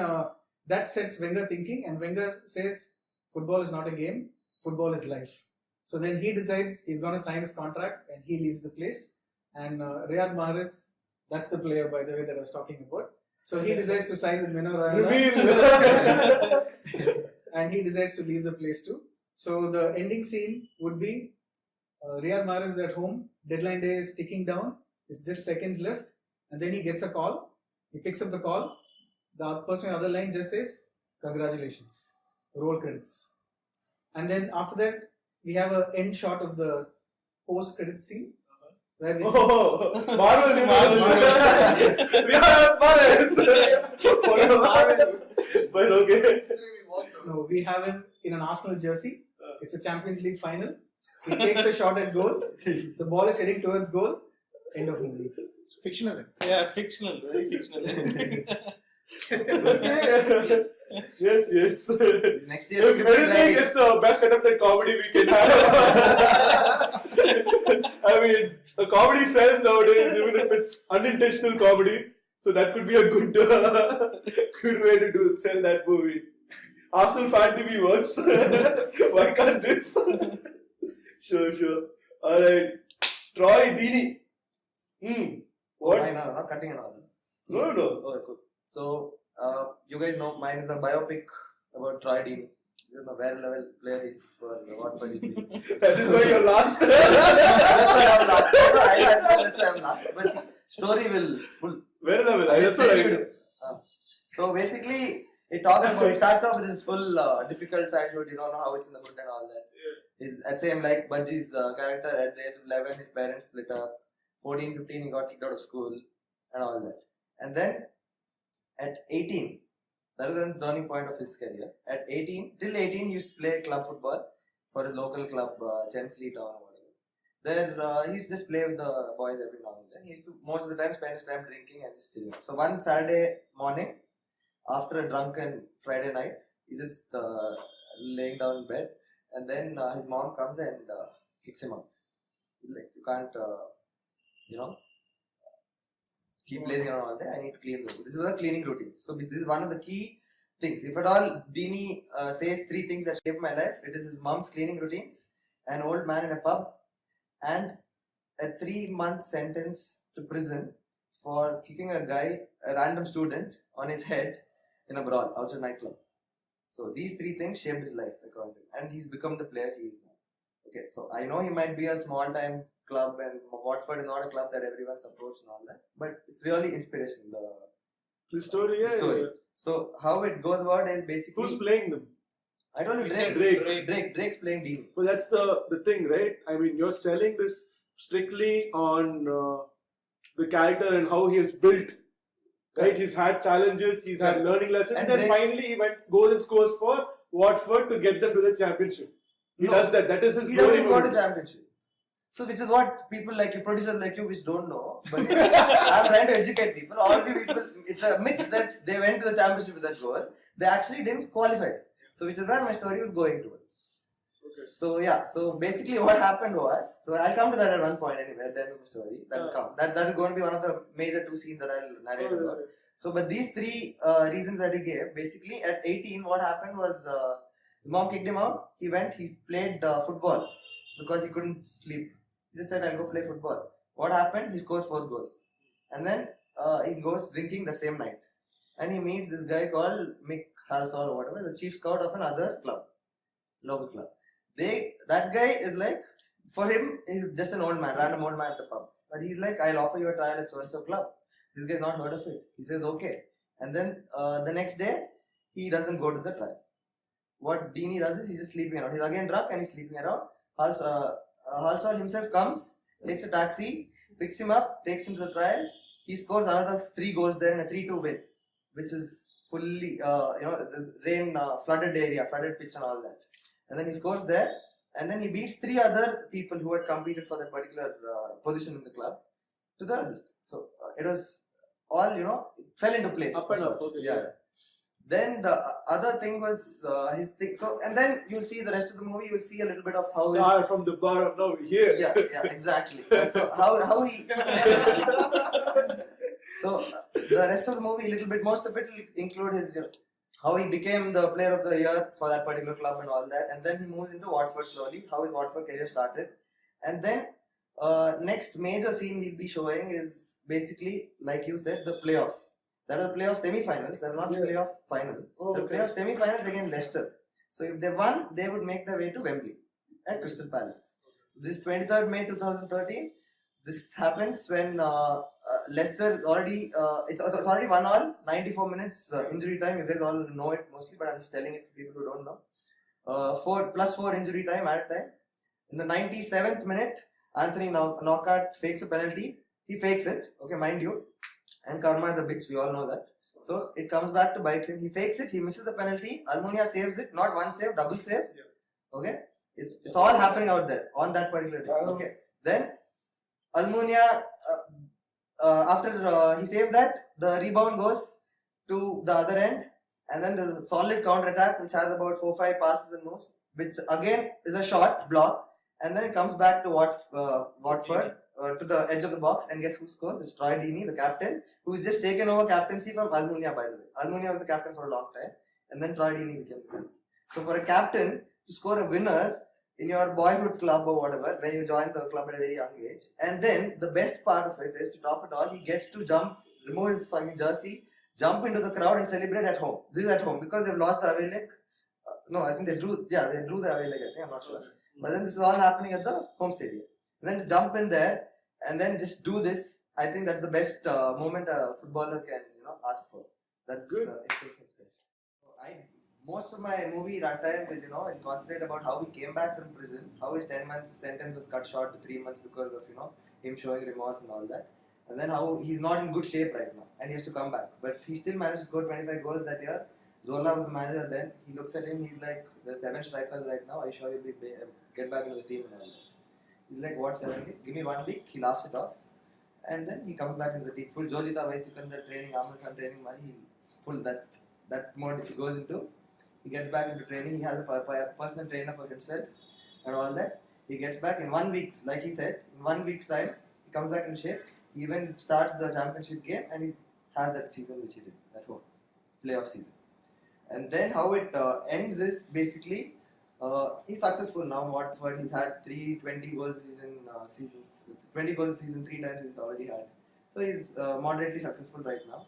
that sets Wenger thinking, and Wenger says, football is not a game, football is life. So then he decides he's going to sign his contract, and he leaves the place. And Riyad Mahrez, that's the player, by the way, that I was talking about. So he decides to sign with Mino Raiola. And he decides to leave the place too. So the ending scene would be Riyad Mahrez is at home, deadline day is ticking down, it's just seconds left, and then he gets a call. He picks up the call. The person on the other line just says, congratulations, roll credits. And then after that, we have an end shot of the post-credit scene. Where we see Oh, Marvel Universe. Riyad Mahrez. But okay. Considering we walked out. No, we have him in an Arsenal jersey. It's a Champions League final. He takes a shot at goal. The ball is heading towards goal. End of movie. Fictional. Then. Yeah, fictional, very fictional. Yes. Next If year, anything, it's the best attempt at comedy we can have. I mean, a comedy sells nowadays, even if it's unintentional comedy. So that could be a good, good way to sell that movie. Arsenal fan TV works. Why can't this? Sure. Alright. Troy Deeney. What? Mine are not cutting and all. No. Oh, cool. So, you guys know mine is a biopic about Troy Deeney. You know where level player he is for Watford. That is why you're last. That's why I'm last. I feel that's why I'm last. But see, story will full. Where level? That's what I do. So basically, it starts off with this full difficult childhood. You don't know how it's in the hood and all that. Is at same like Budgie's character at the age of 11, his parents split up. 14, 15, he got kicked out of school and all that. And then at 18, that is the turning point of his career. At 18, till 18, he used to play club football for his local club, Chelmsley Town or whatever. There, he used to just play with the boys every now and then. He used to most of the time spend his time drinking and just chilling. So one Saturday morning, after a drunken Friday night, he's just laying down in bed, and then his mom comes and kicks him out. He's like, you can't, keep lazy around all day. I need to clean the room. This is the cleaning routine. So this is one of the key things. If at all Deeney says 3 things that shaped my life, it is his mom's cleaning routines, an old man in a pub, and a 3-month sentence to prison for kicking a random student, on his head in a brawl outside a nightclub. So these 3 things shaped his life according to him, and he's become the player he is now. Okay, so I know he might be a small time club, and Watford is not a club that everyone supports and all that, but it's really inspirational. The story, yeah. Story. So how it goes about is basically Who's playing them? I don't know. Drake's playing Deeney. But that's the thing, right? I mean, you're selling this strictly on the character and how he is built. Right? He's had challenges, he's had learning lessons, and finally he goes and scores for Watford to get them to the championship. He does that. That is his glory. He doesn't go to championship. So which is what people like you, producers like you, which don't know. But I'm trying to educate people. All the people, it's a myth that they went to the championship with that goal. They actually didn't qualify. So which is where my story was going towards. Okay. So yeah, so basically what happened was, so I'll come to that at one point anyway, at the end of the story. That will come. That is going to be one of the major 2 scenes that I'll narrate about. So but these 3 reasons that he gave, basically at 18 what happened was, his mom kicked him out. He played football because he couldn't sleep. He just said, I'll go play football. What happened? He scores 4 goals. And then he goes drinking that same night. And he meets this guy called Mick Halsall or whatever, the chief scout of another club, local club. That guy is like, for him, he's just an old man, random old man at the pub. But he's like, I'll offer you a trial at so-and-so club. This guy's not heard of it. He says, okay. And then the next day, he doesn't go to the trial. What Deeney does is he's just sleeping around. He's again drunk and he's sleeping around. Halsall himself comes, takes a taxi, picks him up, takes him to the trial. He scores another 3 goals there in a 3-2 win, which is fully, the rain flooded area, flooded pitch and all that. And then he scores there. and then he beats 3 other people who had competed for that particular position in the club to the. So it was all it fell into place. Up and of up, sorts. okay, Yeah. yeah. Then the other thing was his thing. So and then you'll see the rest of the movie. You'll see a little bit of how his. Start from the bottom, now here. Yeah, exactly. So how he. So the rest of the movie, a little bit, most of it will include his, how he became the player of the year for that particular club and all that, and then he moves into Watford slowly. How his Watford career started, and then next major scene we'll be showing is basically, like you said, the playoff. That is the playoff semi-finals. That is not the playoff final. Oh, The okay. playoff semi-finals against Leicester. So if they won, they would make their way to Wembley at Crystal Palace. So this 23rd May 2013. This happens when Leicester already it's already 1-1, 94 minutes injury time. You guys all know it mostly, but I'm just telling it for people who don't know. 4+4 injury time at time. In the 97th minute, Anthony Knockaert fakes a penalty. He fakes it, okay, mind you. And karma is a bitch, we all know that. So it comes back to bite him. He fakes it, he misses the penalty. Almunia saves it, not one save, double save. Okay, it's all happening out there on that particular day. Okay, then Almunia, after he saves that, the rebound goes to the other end, and then there's a solid counter attack which has about 4-5 passes and moves, which again is a short block, and then it comes back to Watford to the edge of the box, and guess who scores? It's Troy Deeney, the captain, who's just taken over captaincy from Almunia, by the way. Almunia was the captain for a long time, and then Troy Deeney became the captain. So for a captain to score a winner in your boyhood club or whatever, when you join the club at a very young age, and then the best part of it is, to top it all, he gets to jump, remove his fucking jersey, jump into the crowd and celebrate at home. This is at home because they've lost the away leg. No, I think they drew the away leg, I think, I'm not sure. But then this is all happening at the home stadium. And then to jump in there and then just do this, I think that's the best moment a footballer can ask for. That's Good. inspirational space. Most of my movie runtime will concentrate about how he came back from prison, how his 10 months sentence was cut short to 3 months because of him showing remorse and all that, and then how he's not in good shape right now and he has to come back, but he still managed to score 25 goals that year. Zola was the manager then. He looks at him, he's like, there's 7 strikers right now, are you sure you'll get back into the team and all that? He's like, what, 7? Give me 1 week. He laughs it off, and then he comes back into the team. Full Jojita Vaisikandar training, Amir Khan training, full that mode he goes into. He gets back into training. He has a personal trainer for himself and all that. He gets back in 1 week, like he said, in 1 week's time, he comes back in shape. He even starts the championship game and he has that season which he did, that whole playoff season. And then how it ends is basically he's successful now. Watford, he's had 20 goals seasons, 20 goals a season 3 times he's already had. So he's moderately successful right now.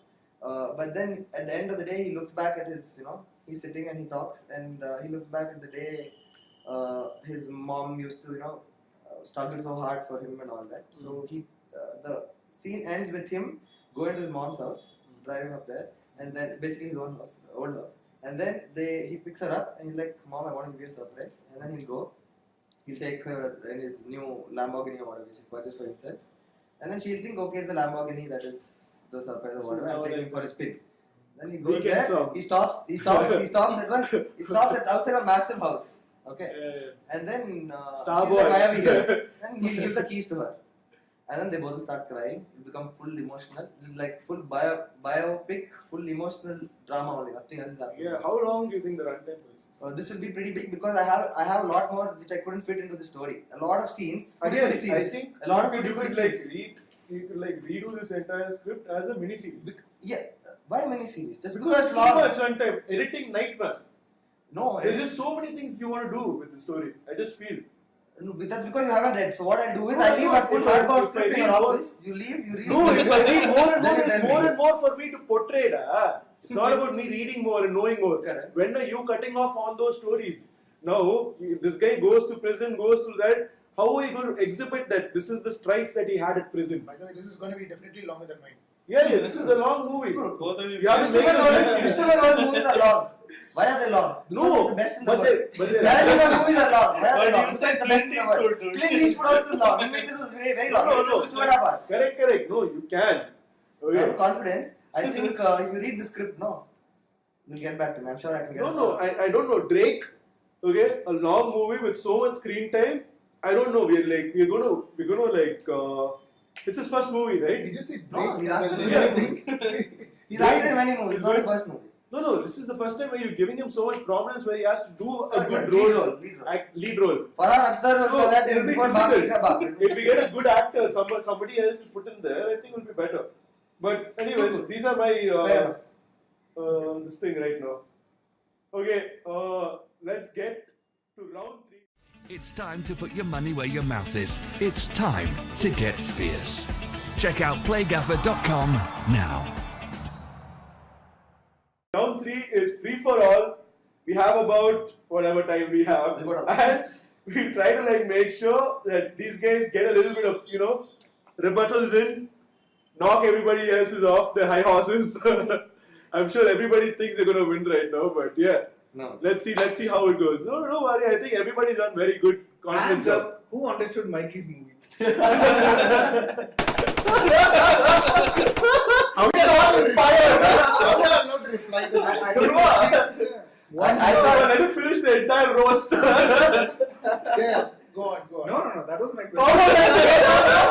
But then at the end of the day, he looks back at his, he's sitting and he talks, and he looks back at the day his mom used to, struggle so hard for him and all that. So the scene ends with him going to his mom's house, driving up there, and then basically his own house, old house. And then he picks her up and he's like, Mom, I want to give you a surprise. And then he'll take her in his new Lamborghini or whatever, which is purchased for himself. And then she'll think, okay, it's a Lamborghini, that is the surprise or whatever, I'm taking him for a spin. Then he goes there, he stops at outside a massive house. Okay. And then she's like, why are we here? And he'll give the keys to her. And then they both start crying. It becomes full emotional. This is like full biopic, full emotional drama only. Nothing else is happening. Yeah. How long do you think the runtime is? This will be pretty big because I have a lot more which I couldn't fit into the story. A lot of scenes. Again, scenes. I think a lot of you could scenes. you could redo this entire script as a mini series. Yeah. Why mini series? Just Because because too long. much runtime. Editing nightmare. No. There's just so many things you want to do with the story. I just feel. No, that's because you haven't read. So what I'll do is I leave a full hardbound script in your office. You read. No, if I read more and more, Then it's tell more me. and more for me to portray. It's not about me reading more and knowing more. Correct. When are you cutting off on those stories? Now, this guy goes to prison, goes to that. How are you going to exhibit that this is the strife that he had at prison? By the way, this is going to be definitely longer than mine. Yeah, this is a long movie. Both of you. You have to make a Christopher Nolan movies are long. Why are they long? No, Because it's the best in the but world. they- movies are long. Why are they But long? you Because said it's the best in the Clint world. Eastwood, dude. Clint Eastwood also is long. This is very, very long. No. This is 2.5 hours. Correct. No, you can. So I have Okay. confidence. I think if you read the script, you'll get back to me. I'm sure I can get it. No, I don't know. Drake, Okay, a long movie with so much screen time. I don't know. We're gonna like. It's his first movie, right? Did you say No, he's acted in Yeah. many movies. He's acted in many movies, not the first movie. No. This is the first time where you're giving him so much prominence, where he has to do a good Lead role, role. lead role. Farhan Akhtar was So, like that it'll be before difficult. Baki Ka Baap. If we get a good actor, somebody else to put in there, I think it will be better. But anyways, these are my Fair enough. this thing right now. Okay, let's get to round 3. It's time to put your money where your mouth is. It's time to get fierce. Check out PlayGaffer.com now. Round 3 is free for all. We have about whatever time we have, We got and we try to like make sure that these guys get a little bit of rebuttals in, knock everybody else's off their high horses. I'm sure everybody thinks they're gonna win right now, but yeah. No. Let's see how it goes. No, don't worry. I think everybody's on very good confidence. Hands up. Who understood Mikey's movie? How did I not reply to that? I don't know. I thought Let him finish the entire roast. Yeah, go on. No. That was my question.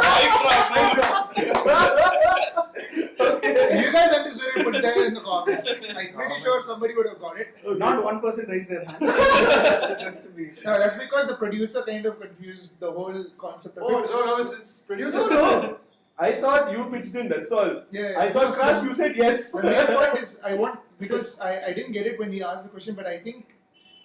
If you guys understood it, put that in the comments. I'm pretty sure somebody would have got it. Not one person raised their hand. Just to be. No, that's because the producer kind of confused the whole concept of it. no, it's his producer. No. I thought you pitched in. That's all. Yeah, I thought Crash, you said yes. The main point is because I didn't get it when he asked the question, but I think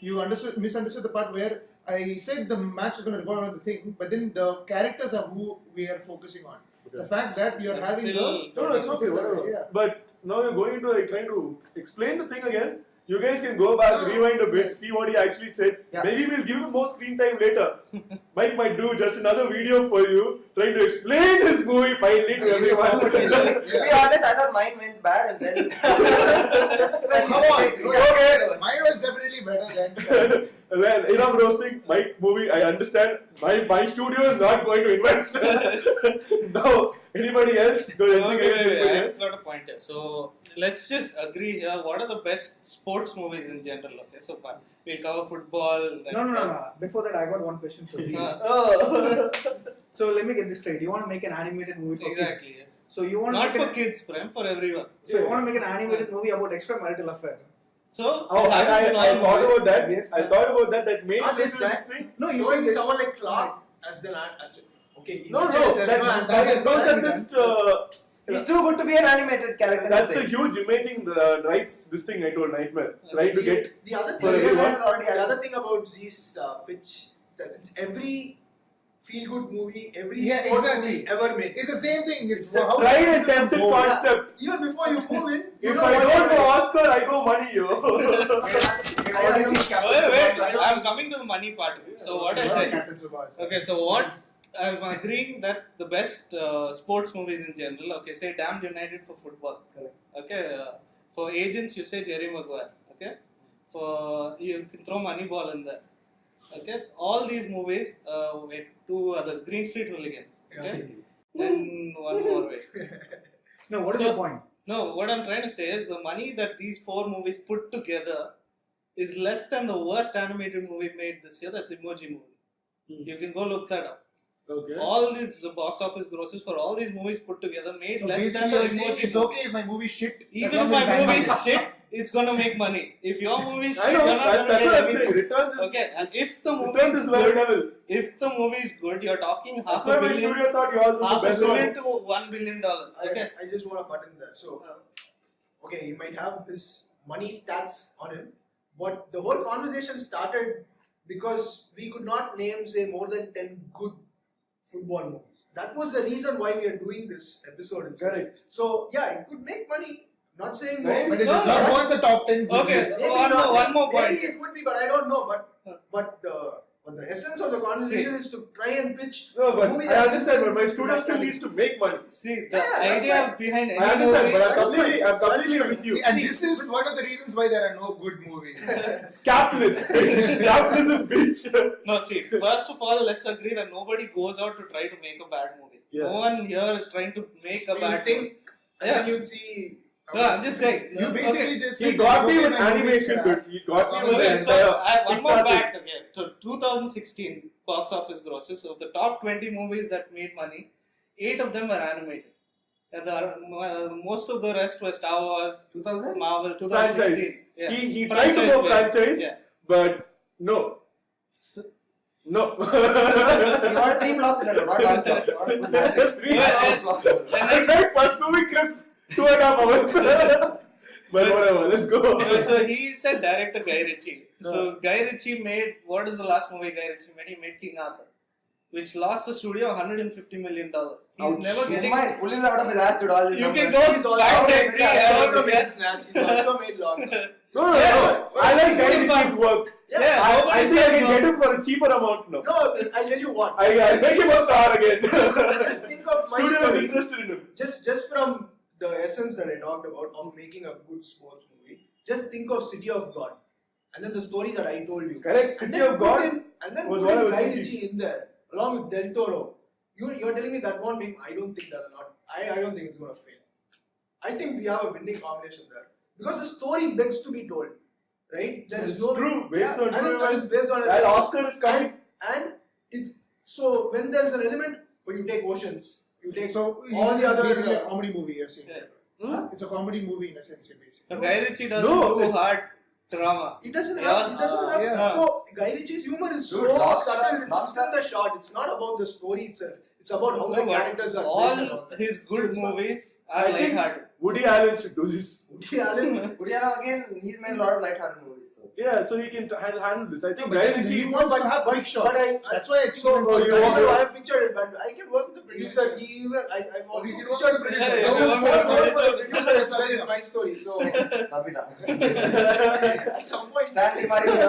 you misunderstood the part where I said the match is going to revolve around the thing, but then the characters are who we are focusing on. Okay. The fact that you're having the No, it's okay. Whatever. Yeah. But now you're going into like trying to explain the thing again. You guys can go back, rewind a bit, see what he actually said. Yeah. Maybe we'll give him more screen time later. Mike might do just another video for you, trying to explain his movie finally to everyone. to be honest, I thought mine went bad and then. Come on. Okay. Mine was definitely better than. Well, enough roasting. Mike movie, I understand. My studio is not going to invest. Now, anybody else? I've got a point here. So let's just agree here. What are the best sports movies in general? Okay, so far we'll cover football. No. Before that, I got one question for Z. So let me get this straight. You want to make an animated movie for Exactly. kids? Yes. So you want Not to for make kids, Prem, for everyone. So you want to make an animated movie about extramarital affair? So Oh, I thought about that. Yes. I thought about that. That made Not just this that. thing. No, you Showing said someone like Clark as the okay. he No, mentioned that that man- concept is. He's too good to be an animated character. That's a huge imaging rights. This thing I told Nightmare. Trying to get. the other for thing is everyone. the other thing about Z's pitch is that it's every feel-good movie, every sport movie ever made. It's the same thing. It's It's how Tried and tested concept. Even before you move in, you If know I what don't you're go Oscar, I go money, yo. I've already seen Captain Wait, Tsubasa. I'm coming to the money part of it. So what I said. Captain Tsubasa. Okay, so what I'm agreeing that the best sports movies in general. Okay, say Damned United for football. Correct. Okay, for agents you say Jerry Maguire. Okay, for you can throw Moneyball in there. Okay, all these movies. Wait, two others. Green Street Hooligans. Okay, then one more. Wait. No, what is So- your point? No, what I'm trying to say is the money that these four movies put together is less than the worst animated movie made this year. That's Emoji Movie. You can go look that up. Okay. All these box office grosses for all these movies put together made So less than basically, the you're saying Emoji it's movie. okay if my movie shit. as Even long if my as I'm movie is not- shit, it's gonna make money. If your movie is I shit, know. you're not That's gonna what make I'm saying. anything. Returns is. Okay, and if the movie Returns is is very good, devil. if the movie is good, you're talking That's half why a my billion, studio thought yours was half the a best billion one. to $1 billion. Okay. I just want to butt in there. So, okay, he might have his money stats on him, but the whole conversation started because we could not name, say, more than 10 good football movies. That was the reason why we are doing this episode. itself. Correct. So, yeah, it could make money. Not saying no. Nice. But it No, does not no. go in the top 10 Okay, movies. so Maybe one not. more point. Maybe it would be, but I don't know. But the essence of the conversation is to try and pitch No, a but movie I that understand. fits But my in studio still needs to make money. See, the Yeah, that's idea fine. behind any I understand, movie, but I'm That is completely fine. with you. See, and this is one of the reasons why there are no good movies. It's capitalist. Bitch. Capitalism, bitch. No, see, first of all, let's agree that nobody goes out to try to make a bad movie. Yeah. No one here is trying to make a You bad think, movie. and Yeah. then you'd see No, I'm just saying. You basically just He said got that me Joker with and movies animation, can dude. He got me with Okay, the so entire. I have one more Kickstarter. fact again. So 2016 box office grosses. So the top 20 movies that made money, 8 of them were animated. And most of the rest were Star Wars, 2000? Marvel, 2016. Franchise. Yeah. He tried to go Franchise-based. franchise, Yeah. but no. No. You got 3 flops in a row, not 1 flop. Not a full hat. 3 Yeah, flops in a row. I tried first movie crisp 2.5 hours. But whatever, let's go. So he said director Guy Ritchie. So Guy Ritchie made, what is the last movie Guy Ritchie made? He made King Arthur, which lost the studio $150 million. He's never getting. Shuma is pulling out of his ass to all these You numbers. can go He's also fact made- check me. he's I also don't made get. Snatch. He's also made lots. No. I like Guy Ritchie's work. Yeah, I nobody think I said can no. get him for a cheaper amount now. No, I'll tell you what. I make him a star again. Just think of my Studio is story. interested in him. Just from the essence that I talked about of making a good sports movie, just think of City of God, and then the story that I told you. Correct. And City then of God and then was put what I in was Guy thinking. Ritchie in there along with Del Toro. You're telling me that won't make? I don't think that a lot. I don't think it's gonna fail. I think we have a winning combination there because the story begs to be told, right? There is It's no true, based on and true it's events. based on That Oscar is coming. and it's so when there's an element where you take Oceans, you take So all the other basically a comedy movie. You're saying. Yeah. Hmm? It's a comedy movie in a sense, basically. No, Guy Ritchie doesn't No, do it's- hard drama. It doesn't Yeah. have. It doesn't have. Yeah. So Guy Ritchie's humor is Dude, so Lobster- subtle. It's Lobster- in the shot. It's not about the story itself. It's about how No, the but characters are. played and all that. his good It's not- movies are I think lighthearted. Woody Allen should do this. Woody Allen. Udiana again, he's made a lot of light-hearted movies. So. Yeah, so he can handle this. I think But Guy then Ritchie. he wants to have big shots. But That's why I think so he went for you Guy want so Ritchie. I have pictured it, but I can work with the producer. He even I also We can pictured the producer. Yeah, That's yeah, just yeah, one word for yeah. the producer as well in my story. So Sabita. at some point, Stanley Marino.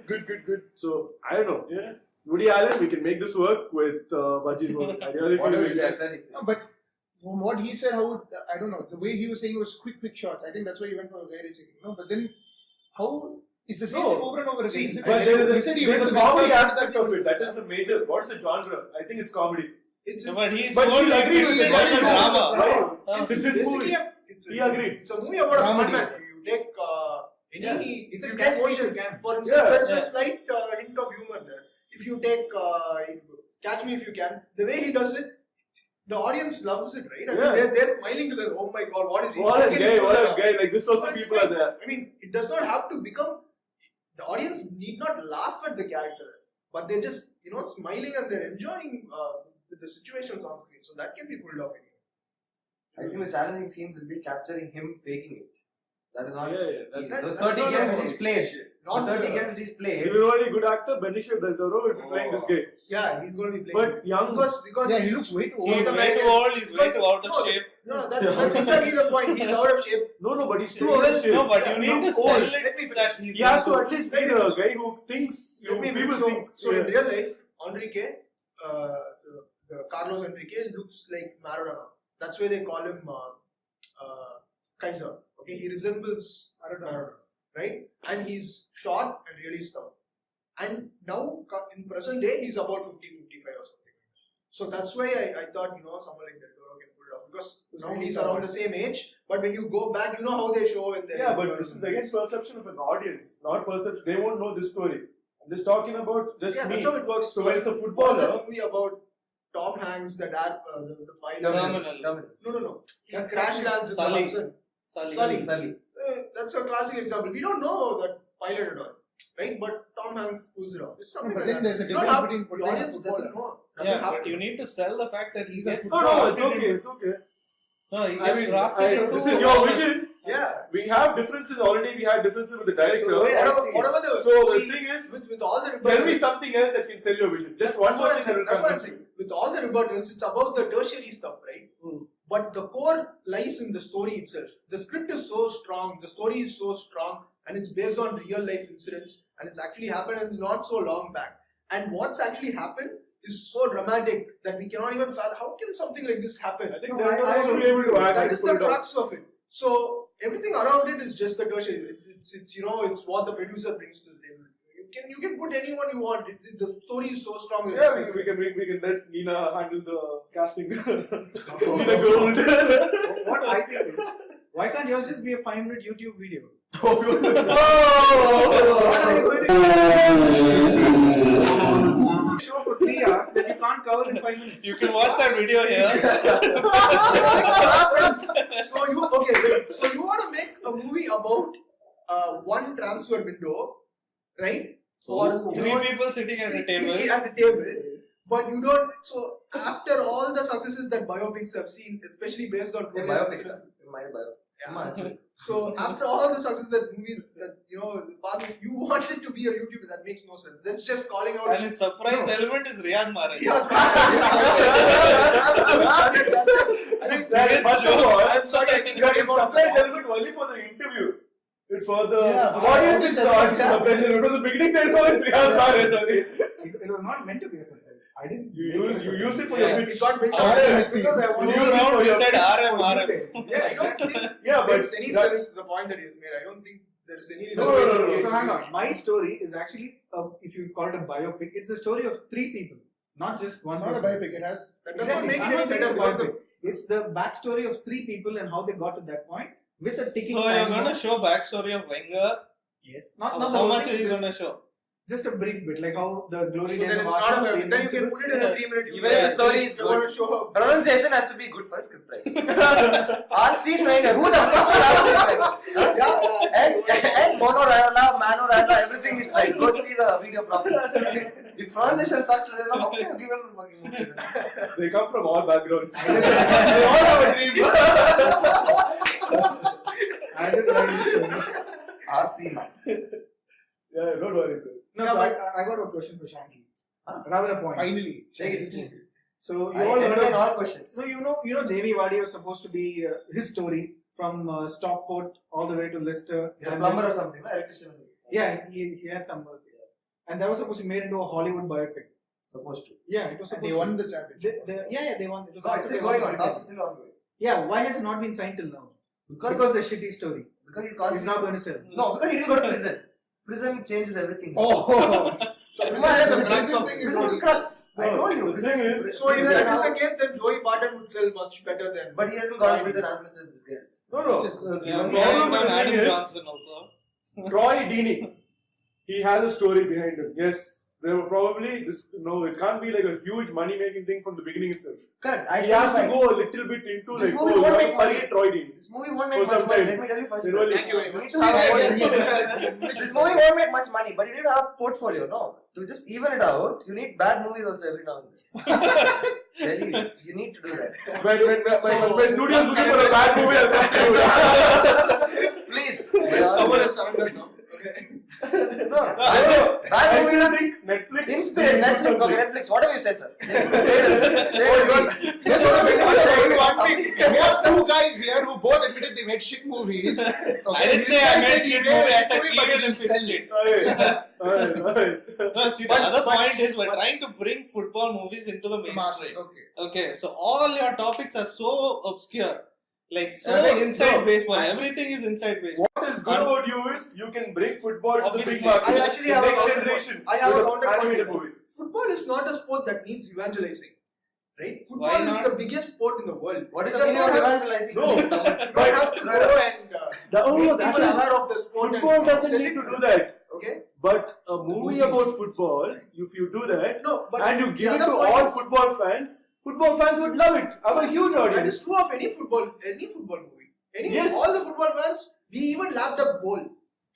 Good. So I don't know. Yeah, Woody Allen, we can make this work with Bajit Movie. I really feel Whatever like he that. said, he said. No, but from what he said, I don't know. The way he was saying was quick shots. I think that's why he went for Guy Ritchie. No, but then how? It's the same No. thing over and over again. isn't it? But there He is said he there's went a to comedy Western aspect of it. That is the major. What is the genre? I think it's comedy. it's No, but he's But more he like agreed with twisted it. like a It's drama. Right. It's his basically movie. it's He agreed. It's a movie about a Comedy. madman. You take Yeah. any. He said You catch take me if you Oceans. can. For instance, Yeah. there's a Yeah. slight hint of humor there. If you take Catch Me If You Can, the way he does it, the audience loves it, right? I Yeah. mean, they're smiling to them. Oh my God, what is he? What How a can guy! he pull What it a off? guy! Like this, also So it's people are fine. there. I mean, it does not have to become. The audience need not laugh at the character, but they're just smiling and they're enjoying with the situations on screen. So that can be pulled off. I think the challenging scenes will be capturing him faking it. That is not. Yeah. Those That's 30 not games a which he's played. Not The 30 the- games which he's played. If you want a good actor, Benicio del Toro will be playing this guy. Yeah, he's going to be playing. But young. because Yeah, he he's- looks way too He's old. way too old, he's way too out No, of shape. No, that's exactly the point. He's out of shape. No, but he's too He old. is- No, but Yeah, you need to looks sell old. Let me it finish. that he's He has to not at least be the guy who thinks. Let me People finish. think. So in real life, Enrique, the Carlos Enrique looks like Maradona. That's why they call him Kaiser. Okay, he resembles Maradona, right? And he's short and really stout. And now, in present day, he's about 50, 55 or something. So that's why I thought, someone like Del Toro can pull it off. Because now he's around the same age. But when you go back, you know how they show when they're... Yeah, but this is again perception of an audience, not perception. They won't know this story. I'm just talking about just Yeah, me. that's how it works. So when it's a What was footballer, that movie about Tom Hanks, the pilot? Terminal. No. He That's crash Sully. lands in the Sully. Hudson. Sully. Sully. That's a classic example. We don't know that pilot at all, right? But Tom Hanks pulls it off. It's something But like then that. there's a You don't difference have- between the portraying a audience doesn't footballer. know. Doesn't Yeah, have but to. you need to sell the fact that he He's a gets no, it's drafted okay, into- it's okay. No, he I gets mean, drafted. this into- is your vision. Yeah. We have differences already. We had differences with the director. So the way I see it- Whatever the So the see, thing is, with all the tell me rebuttals, something else that can sell your vision. Just That's one more what I'm thing that will saying. That's what I'm convince you. saying. With all the rebuttals, it's about the tertiary stuff, right? Hmm. But the core lies in the story itself. The script is so strong, the story is so strong, and it's based on real life incidents, and it's actually happened and it's not so long back. And what's actually happened is so dramatic that we cannot even fathom how can something like this happen. I think No, they're I going to agree be able to act That and is pull the it off. crux of it. So everything around it is just the tertiary. It's what the producer brings to the table. You You can put anyone you want. The story is so strong. Yeah, we can let Nina handle the casting. Nina Gold. What I think is, why can't yours just be a 5-minute YouTube video? Oh! What are you going to show for 3 hours that you can't cover in 5 minutes? You can watch that video here. So you want to make a movie about one transfer window, right? For 3 people sitting at a table. But you don't. So after all the successes that biopics have seen, especially based on Yeah, biopic. My biopic. Yeah. So after all the success that movies that you want it to be a YouTuber, that makes no sense. That's just calling out. And his surprise element is Riyad Mahrez. Yes. First of all, I'm sorry. it's surprise element only for the interview. It's for the audience. It's yeah. not surprise element. From the beginning, they know it's Riyad Mahrez only. It was not meant to be a surprise. I didn't. You used it for Yeah. your It pitch. got built RM, up. it Because I seems. want You round, you said RM. Yeah, I don't think Yeah, it but makes any sense to the point that he has made. I don't think there is any reason. No. So hang on. My story is actually, if you call it a biopic, it's a story of 3 people, not just one It's not a person. biopic. It has. That does not Exactly. make I'm it any not saying better it's a because the biopic. It's the backstory of 3 people and how they got to that point with a ticking So time you're going to bomb. show backstory of Wenger. Yes. Not the How whole much thing, are you just- going to show? Just a brief bit, like how the glory So days then of it's not a Arsenal, biopic. Then you can put it in a 3-minute. Even if the story is You want good, to show a pronunciation has to be good for script writing. Arsene Wenger. Who the fuck is Arsene Wenger? Huh? And Mano Raiola, everything is right. Go see the video properly. If pronunciation sucks, then how can you give him the fucking movie? They come from all backgrounds. They all have a dream. I just write this story. Arsene. Yeah, don't worry. Bro. No, so I got a question for Shanky. Rather a point. Finally. Take it. So you I all heard entertain of, all questions. so you know J.V. Vardy was supposed to be his story from Stockport all the way to Leicester. He's a And plumber then- or something, no? Electrician or something. Yeah, he had some work. And that was supposed to be made into a Hollywood biopic. Supposed to. Yeah, it was And supposed they to. won the championship. They won. It was No, it's after still they won going on. the Talks title. is still ongoing. Yeah, why has it not been signed till now? Because it's a shitty story. he He's can't. not going to sell. No, because he didn't go to prison. Prison changes everything. Oh. So Prison prison is crux. I No, told you. the Prison thing is. is- So if that is the case, then Joey Barton would sell much better than. But he hasn't got to prison as much as this guy has. No. Just- The Yeah, problem with the Adam thing is, Johnson also. Troy Deeney, he has a story behind him. Yes, there were probably this. No, it can't be like a huge money-making thing from the beginning itself. Correct. He has to go a little bit into This like, movie oh, won't you make have to money. study Troy Deeney. This movie won't make For much some money. time. Let me tell you first. They really- Thank you very You much. need to have a portfolio. This movie won't make much money, but you need to have a portfolio. No, to just even it out, you need bad movies also every now and then. Really, you need to do that. When my studio is looking for a bad movie, I'll come to you. Please. Someone has surrendered now. Okay. No, I bad movies still are think Netflix. inspired. Netflix. Okay, Netflix. Whatever you say, sir. Just want to make it we have 2 guys here who both admitted they made shit movies. Okay. I didn't This say guy I said made he shit made movie, I a said movie, but he he didn't didn't fix sell it. Alright. No, see, the other point is we're trying to bring football movies into the mainstream. Okay. Okay, so all your topics are so obscure. Like, so like, inside no, baseball. Everything is inside baseball. What is good about you is you can bring football to the Obviously. big market. I actually the have a next counterpoint. generation. I have a with counterpoint animated to movie. Football is not a sport that needs evangelizing. Right? Why Football is not? the biggest sport in the world. What is It the does meaning not of have- evangelizing? No. You don't have to go and make that people is- aware of the sport. Football and doesn't sell need it to to do them. that. Okay? But a movie about football, if you do that, No, but and you give the it other to point all is- football fans would love it. Have a huge That is audience. true of any football movie. Yes. All the football fans, we even lapped up goal.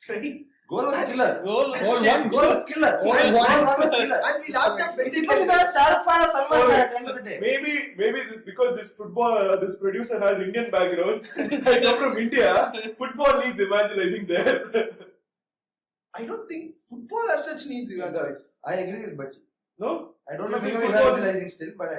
Right? Goal was killer. Goal Goal shit. one. Goal was killer. Goal Goal one. was killer. And we lapped up very Because if I was Shah Rukh fan or Salman fan at the end of the day. Maybe this because this producer has Indian backgrounds. I come from India. Football needs evangelizing there. I don't think football as such needs evangelizing. I agree with Bachi. No, I don't know You if think I'm football is- evangelizing still, but I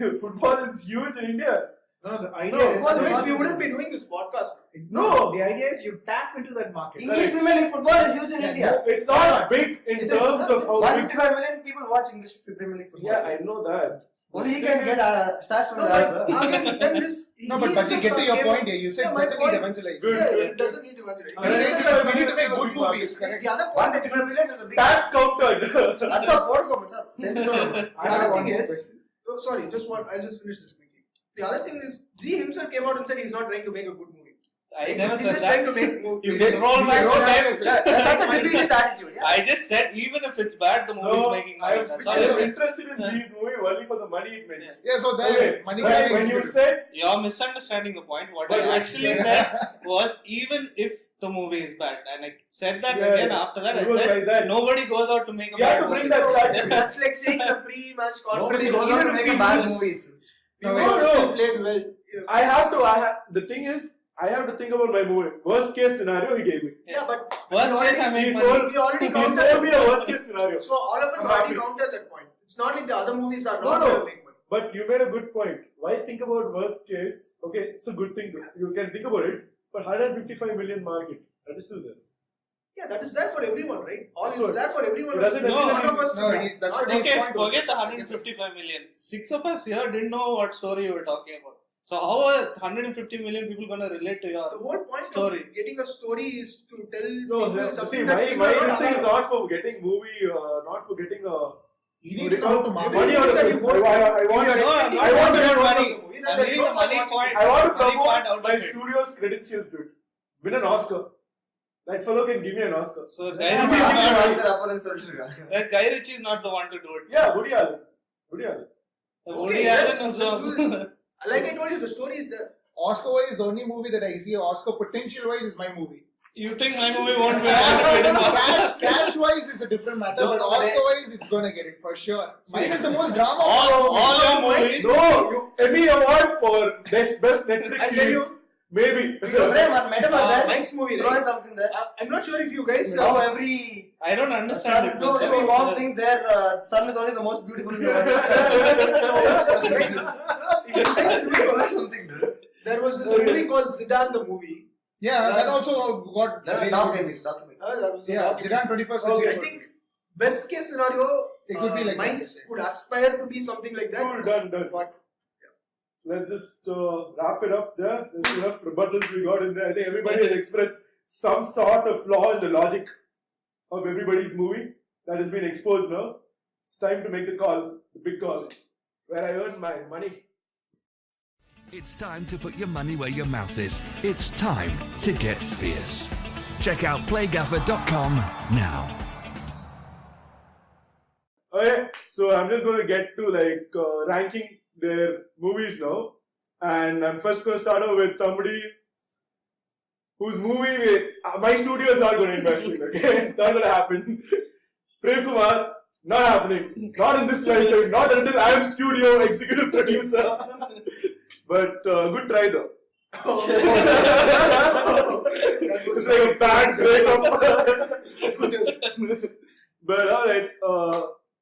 agree. football is huge in India. No, the idea No, is. Otherwise, we wouldn't be doing this podcast. No. The idea is you tap into that market. English Premier League football is huge in India. It's Why not big in It is terms not. of how big. 155 million people watch English Premier League football. Yeah, I know that. Only he can get stats from No, his but answer. again, then this. No, but Bajji, get to your point here. You said Yeah, my doesn't need point- evangelizing. Yeah, it doesn't need to evangelize. I He mean, said if that we need to make good movies, correct? The other point, 135 million is a big. That counted. That's a portfolio. It's a sensitive. the other thing is, sorry, I'll just finish this quickly. The other thing is, G himself came out and said he's not trying to make a good movie. I never He's said just that. trying to make You movies. can roll back the time. That's such a defeatist attitude. Yeah. I just said even if it's bad, the movie is making money. I'm That's all I said. interested in G's movie only for the money it makes. Yeah, so Okay, there, money but grabbing when is you good. said You're misunderstanding the point. What But- I actually said was even if the movie is bad, and I said that Yeah, again after that. I it was said like that. nobody goes out to make a You have bad to bring movie. that statue. That's like saying the pre-match Nobody conference. goes out to make a bad movie. No. Played well. The thing is, I have to think about my movie. Worst case scenario, he gave me. Yeah, but Worst case, I He made sold, money. we already he counted sold me a that. worst case scenario. So all of us I'm already happy. counted that point. It's not like the other movies are No, not no. going to make money. But you made a good point. Why think about worst case? Okay, it's a good thing. You can think about it. But 155 million market, that is still there. Yeah, that is there for everyone, right? All So is there for everyone. it doesn't None necessarily- of us. No, that's what his Okay, point was. forget the 155 million. 6 of us here didn't know what story you were talking about. So how are 150 million people gonna relate to your The whole point story? of getting a story is to tell No, people see, something that my people are not interest is aware of. not for getting movie, not for getting You need to know how to market. money out of that it. you want- I want If No, you're I'm expecting not I want talking to about out money. of the movie, then I'm there's leaving no the point money watching point. it. I want to Money part promote out my of it. studio's credentials, dude. Win an Oscar. That fellow can give me an Oscar. So Yeah, Guy Ritchie is Oscar apparent சொல்லிருக்காங்க. not, Guy Ritchie is not the one to do it. Yeah, Woody Allen. Woody Allen. Woody yes, Allen let's also. do this. Like I told you, the story is there. Oscar-wise, the only movie that I see Oscar potential-wise is my movie. You think my movie won't be an Oscar? Cash-wise is a different matter, but Oscar-wise, it's gonna get it for sure. Mine is the most drama. All your movies. No, you Emmy Award for best Netflix I'll tell you. series. Maybe. Frame one metaphor there. Mike's movie, Throw right? in something there. I'm not sure if you guys. Now every I don't understand it. son, every mom thinks their son is only the most beautiful in the world. if you guys remember, Something. there was this movie called Zidane the movie. Yeah, that also got. There are really dark good movies, document. That was a Yeah, documentary. Zidane 21st century. I think best case scenario, It could be like that, Mike's yes. would aspire to be something like that. Cool, done. But Let's just wrap it up there. There's enough rebuttals we got in there. I think everybody has expressed some sort of flaw in the logic of everybody's movie that has been exposed now. It's time to make the call, the big call, where I earn my money. It's time to put your money where your mouth is. It's time to get fierce. Check out playgaffer.com now. Okay, so I'm just going to get to ranking their movies now, and I'm first going to start off with somebody whose movie my studio is not going to invest in. Okay, it's not going to happen. Prem Kumar, not happening. Not in this lifetime. Not until I am studio executive producer. But good try though. It's like a bad breakup. But alright,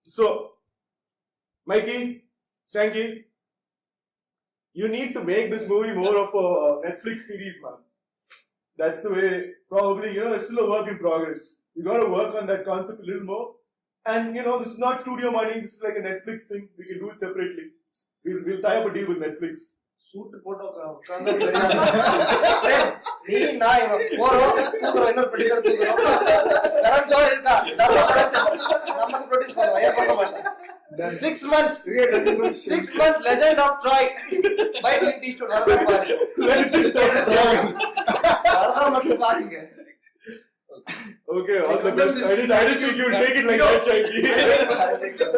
so Mikey, Shanky, you need to make this movie more of a Netflix series, man. That's the way, probably, it's still a work in progress. You gotta work on that concept a little more. And, this is not studio money, this is like a Netflix thing. We can do it separately. We'll tie up a deal with Netflix. சூட்டு போட்டு உட்கார்ந்து நீ நான் இவன் போறோம் தூக்குறோம் இன்னொரு producer தூக்குறோம் current ஜோர் இருக்கா நமக்கு ப்ரொடியூஸ் பண்ணுவோம் ஏன் பண்ண மாட்டேன் 6 months 6 months legend of Troy by Clint Eastwood வரதான் பாருங்க வரதான் மட்டும் பாருங்க. Okay, all the best. I didn't think you would take it like that, Shanky.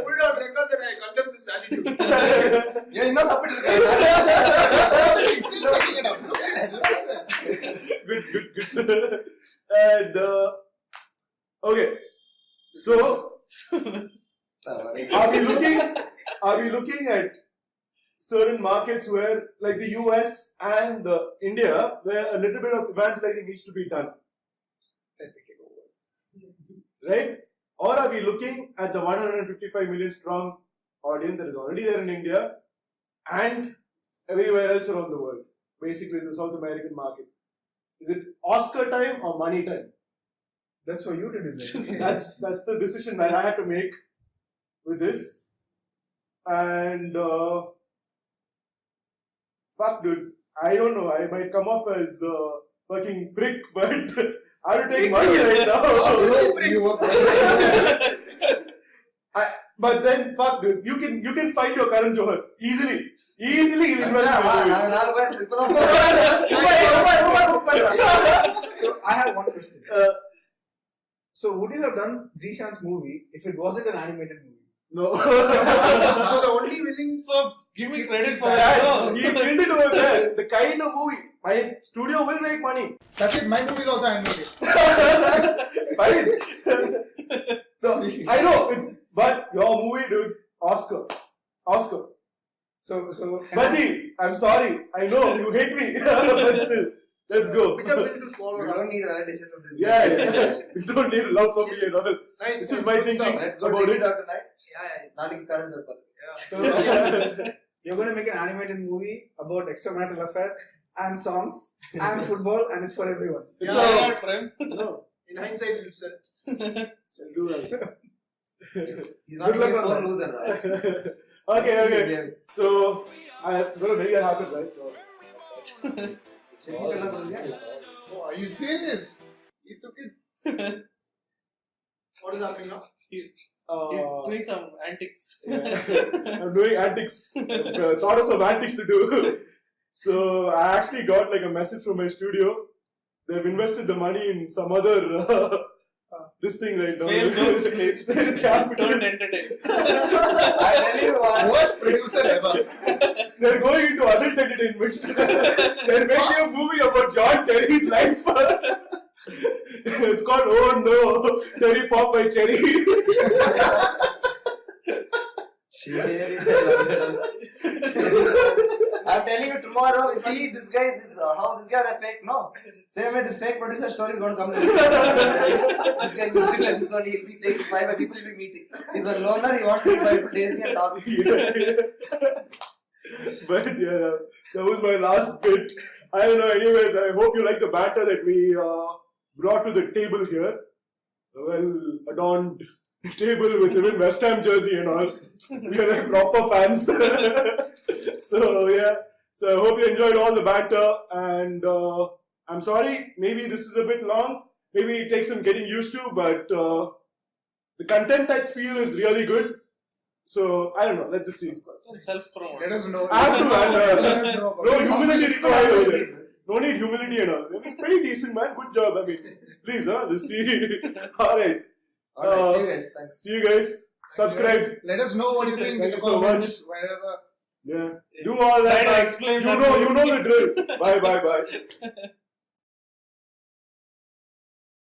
put it on record that I condemn this attitude. ஏன் இன்னும் சாப்பிட்டு இருக்காங்க He's still sucking it up. Look at that. Good. And, okay. So, are we looking at certain markets where, like the US and India, where a little bit of evangelizing needs to be done? Right? Or are we looking at the 155 million strong audience that is already there in India and everywhere else around the world? Basically, the South American market. Is it Oscar time or money time? That's for you to decide. That's the decision that I had to make with this. and fuck, dude. I don't know. I might come off as fucking prick, but I will take money right now. But then, fuck, dude. You can find your Karan Johar easily. Easily, he'll invest in you. So I have one question. So would you have done Zishan's movie if it wasn't an animated movie? No. So the only willing So give me credit for Yeah, that. he killed it over there. The kind of movie. My studio will make money. That's it. My movie is also animated. Fine. No, I know but your movie, dude, Oscar. So Baji, I'm sorry. I know you hate me. But still, let's go. bitter pill to swallow. We don't need validation from this. Yeah. You don't need love from me at all. Nice. This nice, is my good thinking stuff. Let's go about take it. it out tonight. Yeah. Naliki Karan Johar. So you're going to make an animated movie about extramarital affair and songs and football, and it's for everyone. It's Yeah, all- not friend. No. In hindsight, it's So do well. He's not Good luck a on sore that. loser, right? Okay. So I'm gonna make it happen, right? Oh, are you serious? He took it. what is happening now? He's Uh, doing some antics. I'm doing antics. Thought of some antics to do. So I actually got like a message from my studio. They've invested the money in some other this thing right now. Fail jokes, please. Capital. Don't entertain. I tell you what. Worst producer ever. They're going into adult entertainment. They're making a movie about John Terry's life. It's called Oh No, Terry Pop by Cherry. I'm telling you tomorrow, see this guy is how this guy is fake. No, same way this fake producer story is going to come. This guy is still like this one. He'll be taking 5 people. He'll be meeting. He's a loner. He wants to be 5 people daily and talk. But yeah, that was my last bit. I don't know. Anyways, I hope you like the banter that we brought to the table here. Well adorned table with even West Ham jersey and all. We are like proper fans. So yeah. So I hope you enjoyed all the banter, and I'm sorry, maybe this is a bit long. Maybe it takes some getting used to, but the content I feel is really good. So I don't know. Let's just see. Self-promote. Let us know. I have to, Let us know about No it. humility required over there. No need humility and all. Pretty decent, man. Good job. I mean, please, let's see. Alright. Alright, see you guys. Thanks. See you guys. Subscribe. Let us know what you think in Thank the you so comments, wherever. Yeah. Do all that. Try to explain You that know movie. the drill. Bye.